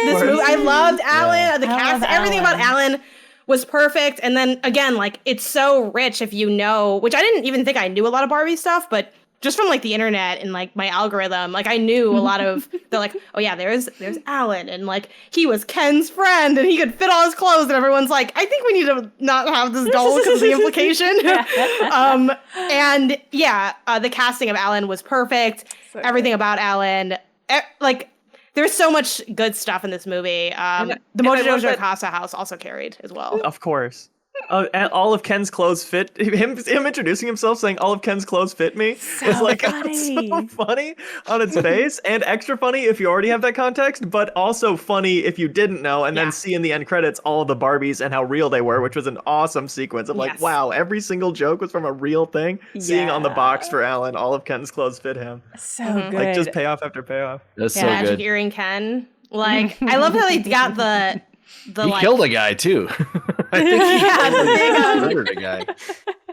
this movie. I loved Alan. The cast, everything about Alan was perfect. And then again, like it's so rich if you know, which I didn't even think I knew a lot of Barbie stuff, but just from like the internet and like my algorithm, like I knew a lot of. They're like, oh yeah, there's Alan, and like he was Ken's friend, and he could fit all his clothes, and everyone's like, I think we need to not have this doll because of the implication. And the casting of Alan was perfect. So everything about Alan, like. There's so much good stuff in this movie. The Mojo Casa house also carried as well. Of course. All of Ken's clothes fit him introducing himself saying all of Ken's clothes fit me is like so funny on its face, and extra funny if you already have that context, but also funny if you didn't know, and then see in the end credits all of the Barbies and how real they were, which was an awesome sequence of like, wow, every single joke was from a I thing. Seeing on the box for Alan, all of Ken's clothes fit him. So good. Like just payoff after payoff. That's so good. Magic earring Ken. Like I love how they got he killed a guy too. I think he murdered a guy.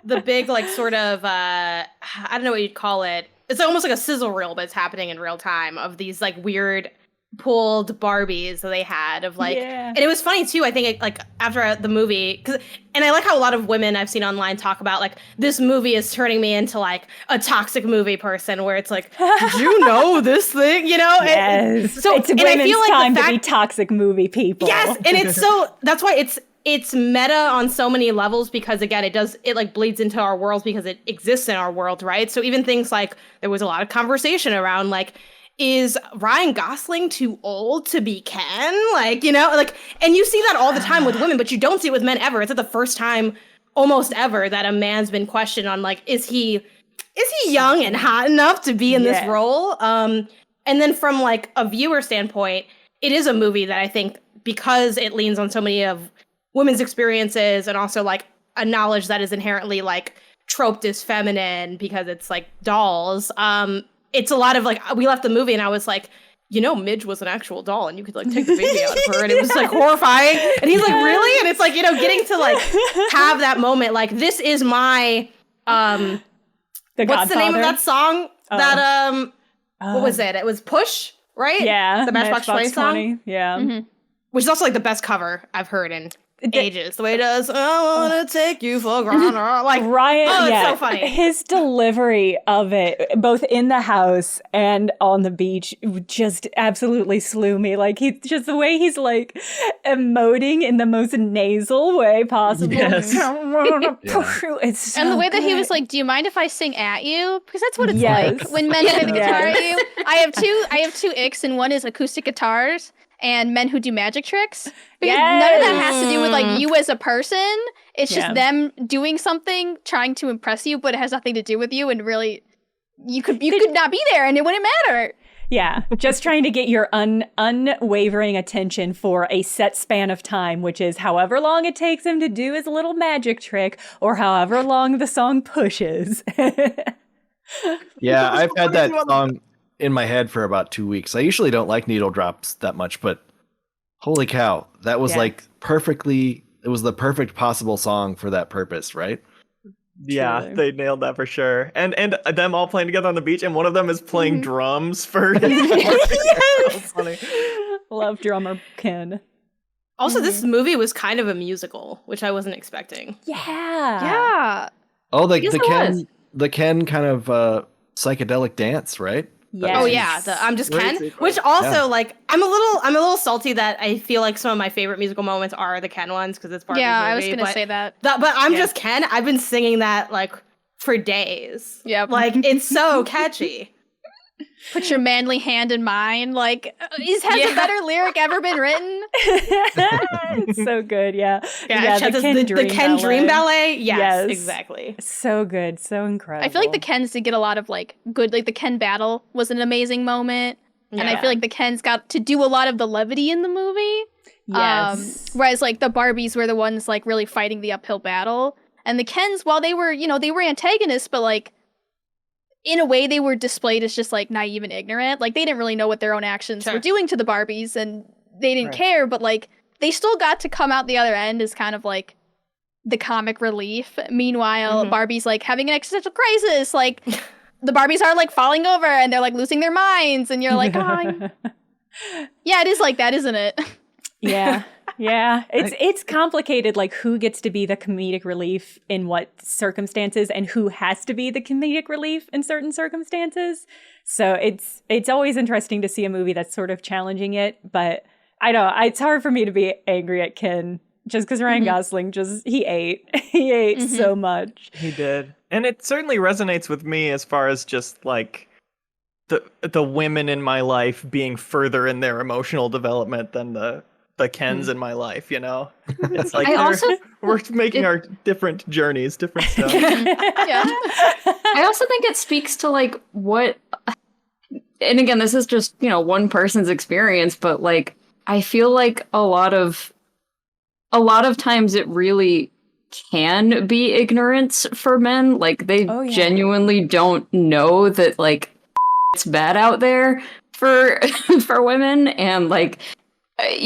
The big like sort of I don't know what you'd call it. It's almost like a sizzle reel, but it's happening in real time of these like weird pulled Barbies that they had of like, and it was funny too. I think like after the movie, and I like how a lot of women I've seen online talk about like this movie is turning me into like a toxic movie person, where it's like, did you know this thing? You know? Yes. So it's women's time to be toxic movie people. Yes, and it's so that's why it's meta on so many levels, because again, it like bleeds into our world because it exists in our world, right? So even things like there was a lot of conversation around like, is Ryan Gosling too old to be Ken? Like, you know, like, and you see that all the time with women, but you don't see it with men ever. It's like the first time almost ever that a man's been questioned on like, is he young and hot enough to be in this role? And then from like a viewer standpoint, it is a movie that I think, because it leans on so many of women's experiences and also like a knowledge that is inherently like troped as feminine because it's like dolls. It's a lot of like, we left the movie and I was like, Midge was an actual doll and you could like take the baby out of her and it was like horrifying. And he's like, really? And it's like, getting to like have that moment. Like, this is my, what's the name of that song? That, what was it? It was Push, right? Yeah. The Matchbox 20 song. Yeah. Mm-hmm. Which is also like the best cover I've heard in ages. The way it does, I wanna take you for granted. Like, Ryan, it's so funny. His delivery of it, both in the house and on the beach, just absolutely slew me. Like, he's just the way he's like emoting in the most nasal way possible. Yes. It's so and the way that he good. was like, "Do you mind if I sing at you?" Because that's what it's like when men play the guitar at you. I have two icks, and one is acoustic guitars and men who do magic tricks. Because none of that has to do with like you as a person. It's just them doing something, trying to impress you, but it has nothing to do with you. And really, you could not be there, and it wouldn't matter. Yeah, just trying to get your unwavering attention for a set span of time, which is however long it takes him to do his little magic trick, or however long the song pushes. Yeah, I've had that song in my head for about 2 weeks. I usually don't like needle drops that much, but holy cow, that was like it was the perfect possible song for that purpose, right? Yeah, Truly. they nailed that for sure. And them all playing together on the beach, and one of them is playing drums for his so funny. Love drummer Ken. Also, this movie was kind of a musical, which I wasn't expecting. Yeah. Oh, Yes, it was. the Ken kind of psychedelic dance, right? Yes. Oh yeah, I'm just Great Ken. sequence. Which also like I'm a little salty that I feel like some of my favorite musical moments are the Ken ones because it's Barbie's movie. I was gonna say that. But I'm just Ken. I've been singing that like for days. Yep. Like it's so catchy. Put your manly hand in mine. Like, has a better lyric ever been written? It's so good, yeah. The Ken Dream Ballet. Yes, Yes. exactly. So good, so incredible. I feel like the Kens did get a lot of like good, like the Ken battle was an amazing moment. And I feel like the Kens got to do a lot of the levity in the movie. Yes. Whereas like the Barbies were the ones like really fighting the uphill battle. And the Kens, while they were, they were antagonists, but like in a way they were displayed as just like naive and ignorant. Like they didn't really know what their own actions were doing to the Barbies and they didn't care, but like they still got to come out the other end as kind of like the comic relief. Meanwhile, Barbie's like having an existential crisis. Like the Barbies are like falling over and they're like losing their minds and you're like, oh, yeah, it is like that, isn't it? Yeah. Yeah. It's complicated, like who gets to be the comedic relief in what circumstances and who has to be the comedic relief in certain circumstances. So it's always interesting to see a movie that's sort of challenging it, but I know it's hard for me to be angry at Ken just because Ryan Gosling he ate so much. He did. And it certainly resonates with me as far as just like the women in my life being further in their emotional development than the Kens in my life, It's like we're making our different journeys, different stuff. I also think it speaks to like what, and again, this is just, one person's experience, but like, I feel like a lot of times it really can be ignorance for men. Like they genuinely don't know that like it's bad out there for women. And like, I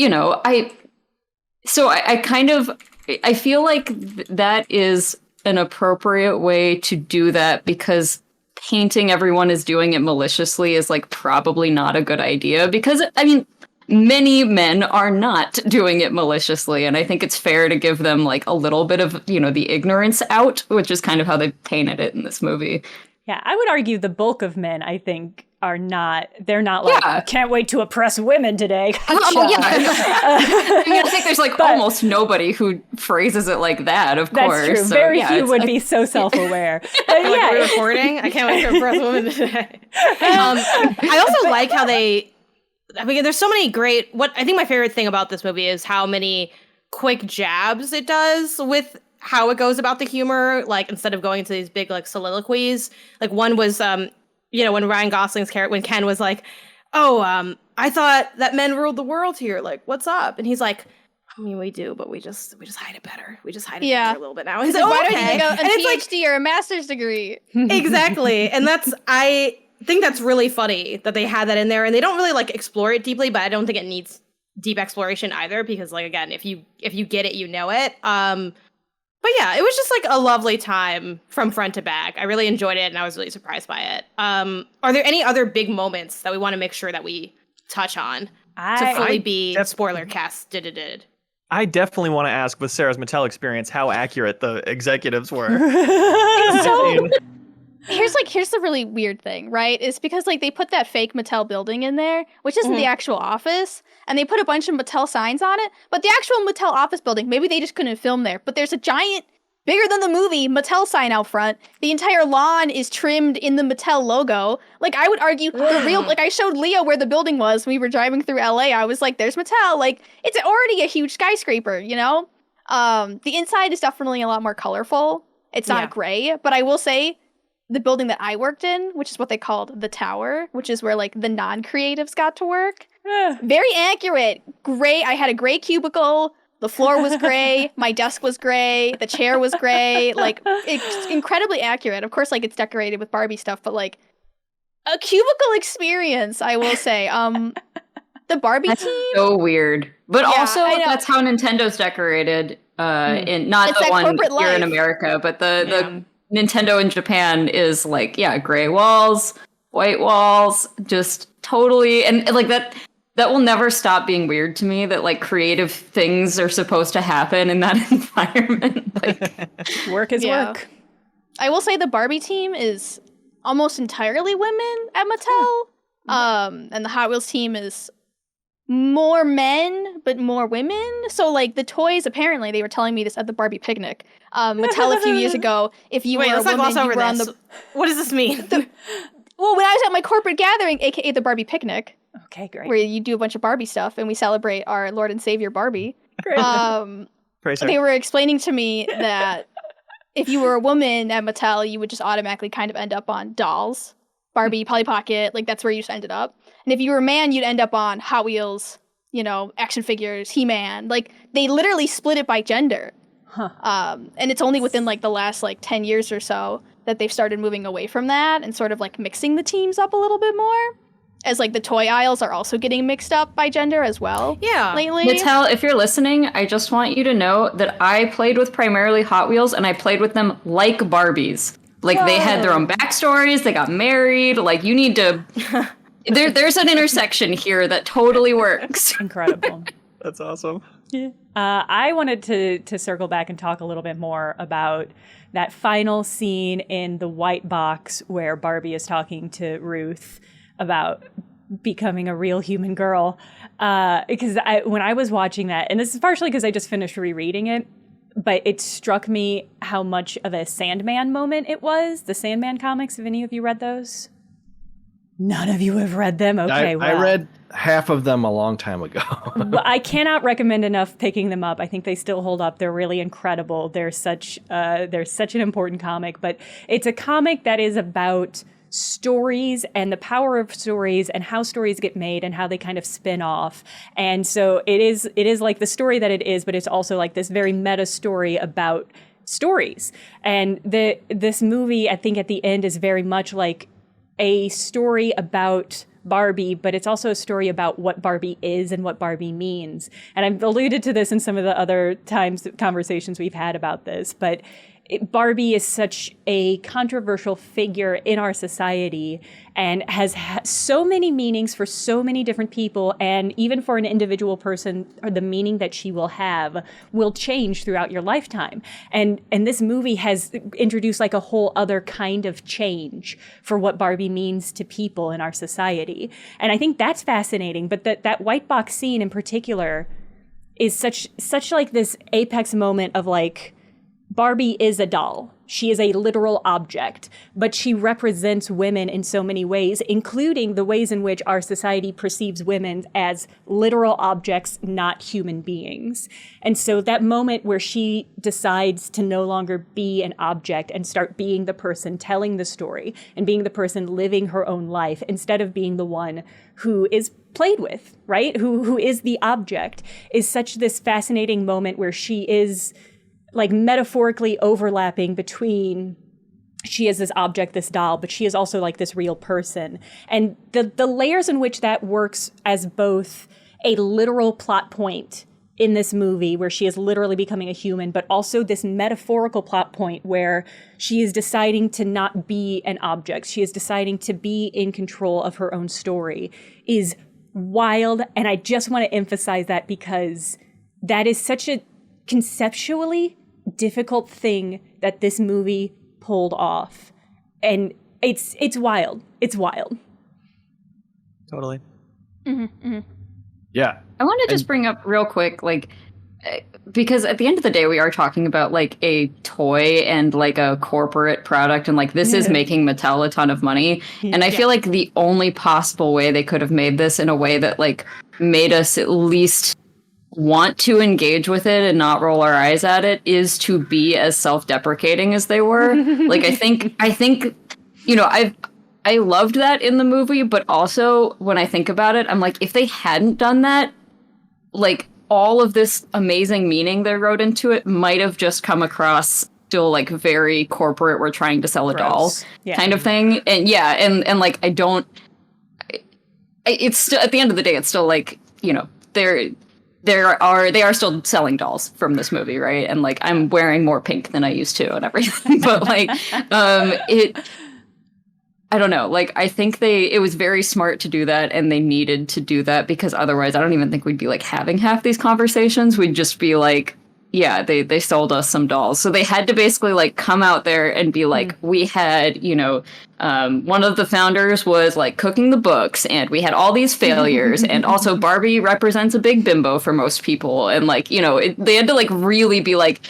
feel like that is an appropriate way to do that because painting everyone as doing it maliciously is like probably not a good idea because I mean, many men are not doing it maliciously. And I think it's fair to give them like a little bit of, the ignorance out, which is kind of how they painted it in this movie. Yeah, I would argue the bulk of men, I think, they're not like, I can't wait to oppress women today. Gotcha. I think there's like almost nobody who phrases it like that, of course. That's true. So, Very few would be so self-aware. But like we're recording. I can't wait to oppress women today. I also like how there's so many great, I think my favorite thing about this movie is how many quick jabs it does with how it goes about the humor. Like instead of going into these big like soliloquies, like one was, when Ryan Gosling's character, when Ken was like, I thought that men ruled the world here. Like, what's up? And he's like, I mean, we do, but we just hide it better. We just hide it better a little bit now. He's like, why okay. don't you go a and PhD or a master's degree? Exactly. And that's, I think that's really funny that they had that in there, and they don't really like explore it deeply, but I don't think it needs deep exploration either, because like, again, if you get it, you know it. But yeah, it was just like a lovely time from front to back. I really enjoyed it, and I was really surprised by it. Are there any other big moments that we want to make sure that we touch on to fully be spoiler cast? I definitely want to ask, with Sarah's Mattel experience, how accurate the executives were. So here's the really weird thing, right? It's because like they put that fake Mattel building in there, which isn't the actual office, and they put a bunch of Mattel signs on it, but the actual Mattel office building, maybe they just couldn't film there, but there's a giant, bigger than the movie, Mattel sign out front. The entire lawn is trimmed in the Mattel logo. Like, I would argue the real, like, I showed Leo where the building was when we were driving through LA. I was like, there's Mattel. Like, it's already a huge skyscraper, you know? The inside is definitely a lot more colorful. It's not gray, but I will say the building that I worked in, which is what they called the tower, which is where, like, the non-creatives got to work. Very accurate. Gray. I had a gray cubicle. The floor was gray. My desk was gray. The chair was gray. Like, it's incredibly accurate. Of course, like, it's decorated with Barbie stuff, but, like, a cubicle experience, I will say. The Barbie team. So weird. But also, that's how Nintendo's decorated. In not it's the one here life. in America, but the Nintendo in Japan is like, gray walls, white walls, just totally. And like that will never stop being weird to me, that like creative things are supposed to happen in that environment. Like, work is work. I will say the Barbie team is almost entirely women at Mattel. And the Hot Wheels team is more men, but more women. So like the toys, apparently, they were telling me this at the Barbie picnic. Mattel a few years ago, if you were a woman, you were on the... What does this mean? Well, when I was at my corporate gathering, aka the Barbie picnic. Okay, great. Where you do a bunch of Barbie stuff and we celebrate our Lord and Savior Barbie. Great. They were explaining to me that if you were a woman at Mattel, you would just automatically kind of end up on dolls, Barbie, Polly Pocket, like that's where you just ended up. And if you were a man, you'd end up on Hot Wheels, you know, action figures, He-Man. Like, they literally split it by gender. And it's only within like the last like 10 years or so that they've started moving away from that and sort of like mixing the teams up a little bit more. As like the toy aisles are also getting mixed up by gender as well. Yeah. Lately. Mattel, if you're listening, I just want you to know that I played with primarily Hot Wheels, and I played with them like Barbies. Like, they had their own backstories, they got married, like, you need to... There's an intersection here that totally works. Incredible. That's awesome. Yeah. I wanted to circle back and talk a little bit more about that final scene in the white box where Barbie is talking to Ruth about becoming a real human girl. Because when I was watching that, and this is partially because I just finished rereading it, but it struck me how much of a Sandman moment it was. The Sandman comics, have any of you read those? None of you have read them? Okay, well. I read half of them a long time ago. But I cannot recommend enough picking them up. I think they still hold up. They're really incredible. They're such an important comic, but it's a comic that is about stories and the power of stories and how stories get made and how they kind of spin off. And so it is like the story that it is, but it's also like this very meta story about stories. And this movie, I think at the end, is very much like a story about Barbie, but it's also a story about what Barbie is and what Barbie means. And I've alluded to this in some of the other conversations we've had about this, but Barbie is such a controversial figure in our society and has so many meanings for so many different people. And even for an individual person, or the meaning that she will have will change throughout your lifetime. And this movie has introduced like a whole other kind of change for what Barbie means to people in our society. And I think that's fascinating. But that white box scene in particular is such like this apex moment of like, Barbie is a doll. She is a literal object, but she represents women in so many ways, including the ways in which our society perceives women as literal objects, not human beings. And so that moment where she decides to no longer be an object and start being the person telling the story and being the person living her own life instead of being the one who is played with, right? Who is the object, is such this fascinating moment where she is like metaphorically overlapping between she is this object, this doll, but she is also like this real person. And the layers in which that works as both a literal plot point in this movie where she is literally becoming a human, but also this metaphorical plot point where she is deciding to not be an object. She is deciding to be in control of her own story is wild. And I just want to emphasize that because that is such a conceptually difficult thing that this movie pulled off, and it's wild. It's wild. Totally. Yeah. I want to just bring up real quick, like, because at the end of the day, we are talking about like a toy and like a corporate product, and like this is making Mattel a ton of money. And I feel like the only possible way they could have made this in a way that like made us at least want to engage with it and not roll our eyes at it is to be as self-deprecating as they were. Like I think you know, I loved that in the movie, but also when I think about it, I'm like, if they hadn't done that, like all of this amazing meaning they wrote into it might have just come across still like very corporate, we're trying to sell a doll kind of thing. And and like it's still, at the end of the day, it's still like, you know, they are still selling dolls from this movie, right? And like I'm wearing more pink than I used to and everything. But like I don't know. Like I think it was very smart to do that, and they needed to do that because otherwise I don't even think we'd be like having half these conversations. We'd just be like, yeah, they sold us some dolls. So they had to basically like come out there and be like, we had, you know, one of the founders was like cooking the books, and we had all these failures, and also Barbie represents a big bimbo for most people, and like, you know, they had to like really be like,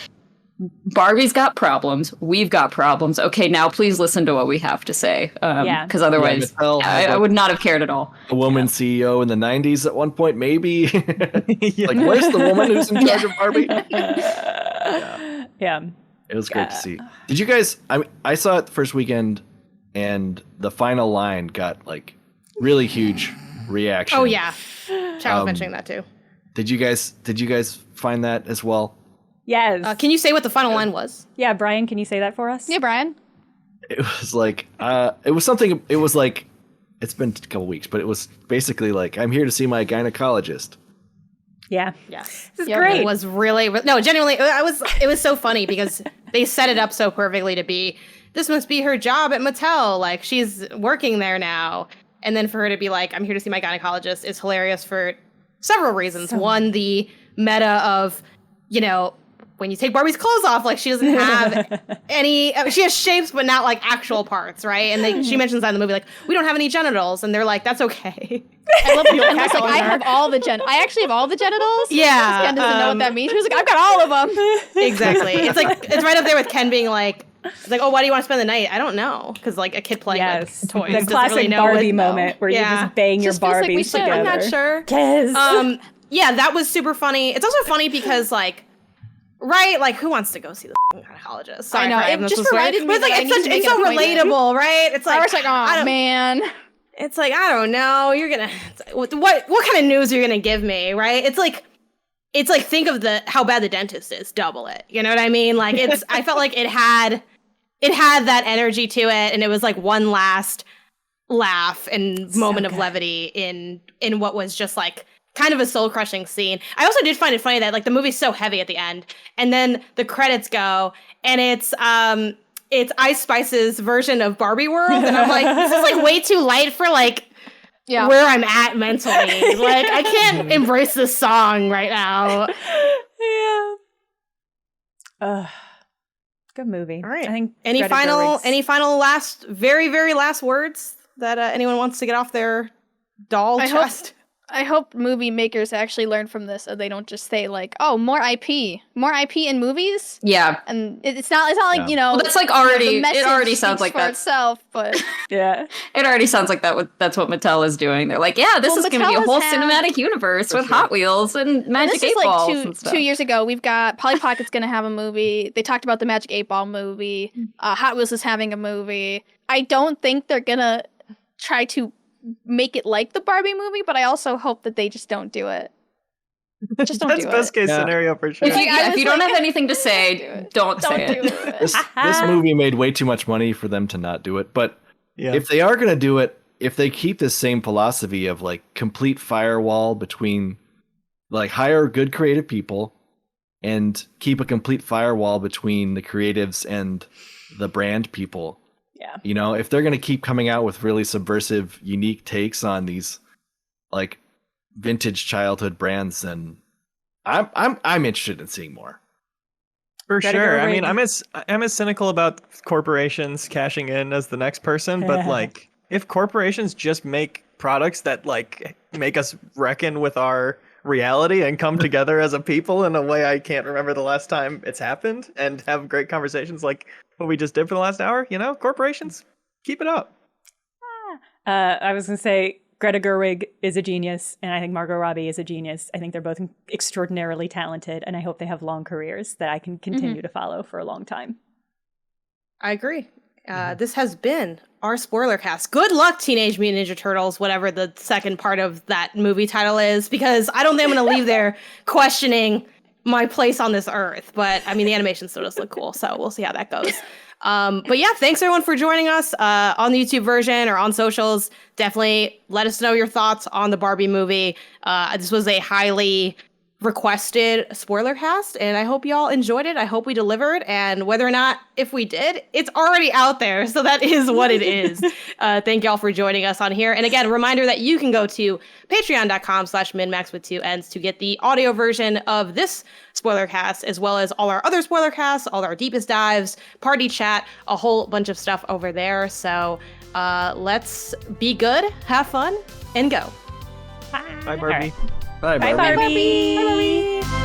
Barbie's got problems, we've got problems. Okay, now please listen to what we have to say, because otherwise, I would not have cared at all. A woman CEO in the 90s at one point, maybe. Like, where's the woman who's in charge of Barbie? Yeah. It was great to see. Did you guys? I saw it the first weekend, and the final line got like really huge reaction. Oh yeah, Chad was mentioning that too. Did you guys find that as well? Yes. Can you say what the final line was? Yeah, Brian, can you say that for us? Yeah, Brian. It was like it was something. It was like it's been a couple weeks, but it was basically like, I'm here to see my gynecologist. Yeah. Yes. This is great. It was really no, genuinely. It was so funny because they set it up so perfectly to be, this must be her job at Mattel. Like, she's working there now. And then for her to be like, I'm here to see my gynecologist is hilarious for several reasons. One, the meta of, you know, when you take Barbie's clothes off, like, she doesn't have any, she has shapes, but not like actual parts, right? And she mentions that in the movie, like, we don't have any genitals. And they're like, that's okay. I love people like, I have all the I actually have all the genitals. Yeah. Ken doesn't know what that means. She was like, I've got all of them. Exactly. It's like, it's right up there with Ken being like, it's like, oh, why do you want to spend the night? I don't know. Because like a kid playing with toys. The classic really Barbie moment where you just bang your Barbies together. I'm not sure. Yes. Yeah, that was super funny. It's also funny because like, right? Like, who wants to go see the gynecologist? Sorry, I know. It just reminded me. But like, it's so relatable, right? It's like, I was like, oh man. It's like, I don't know. You're gonna what kind of news are you gonna give me, right? It's like think of how bad the dentist is. Double it. You know what I mean? Like, it's. I felt like it had that energy to it, and it was like one last laugh and moment of levity in what was just like kind of a soul-crushing scene. I also did find it funny that like the movie's so heavy at the end, and then the credits go, and it's Ice Spice's version of Barbie World, and I'm like, this is like way too light for like where I'm at mentally. Like, I can't embrace this song right now. Yeah. Good movie. All right. I think any final last, very, very last words that anyone wants to get off their doll chest? I hope movie makers actually learn from this, so they don't just say like, "Oh, more IP in movies." Yeah, and it's not like you know. Well, that's like already. It already sounds like that itself, but yeah, it already sounds like that's what Mattel is doing. They're like, yeah, this is going to be a whole cinematic universe with Hot Wheels and Magic 8 Balls. This is like 2 years ago. We've got Polly Pocket's going to have a movie. They talked about the Magic 8 Ball movie. Hot Wheels is having a movie. I don't think they're gonna try to make it like the Barbie movie, but I also hope that they just don't do it. Just don't That's do best it. case scenario for sure. If you don't have anything to say, don't say it. This movie made way too much money for them to not do it. But if they are going to do it, if they keep this same philosophy of like complete firewall between, like, hire good creative people and keep a complete firewall between the creatives and the brand people. Yeah. You know, if they're going to keep coming out with really subversive, unique takes on these like vintage childhood brands, then I'm interested in seeing more. For sure. I mean, I'm as cynical about corporations cashing in as the next person, but like, if corporations just make products that like make us reckon with our reality and come together as a people in a way I can't remember the last time it's happened, and have great conversations like what we just did for the last hour, you know, corporations, keep it up. I was going to say Greta Gerwig is a genius, and I think Margot Robbie is a genius. I think they're both extraordinarily talented, and I hope they have long careers that I can continue to follow for a long time. I agree. This has been our spoiler cast. Good luck, Teenage Mutant Ninja Turtles, whatever the second part of that movie title is, because I don't think I'm going to leave there questioning my place on this earth. But I mean, the animation still does look cool, so we'll see how that goes. But yeah, thanks everyone for joining us on the YouTube version or on socials. Definitely let us know your thoughts on the Barbie movie. This was a highly requested spoiler cast, and I hope y'all enjoyed it. I hope we delivered, and whether or not if we did, it's already out there, so that is what it is. Thank y'all for joining us on here, and again, a reminder that you can go to patreon.com/minmax to get the audio version of this spoiler cast, as well as all our other spoiler casts, all our deepest dives, party chat, a whole bunch of stuff over there. So let's be good, have fun, and go. Bye, Barbie. Bye, Barbie. Bye, Barbie. Bye, Barbie.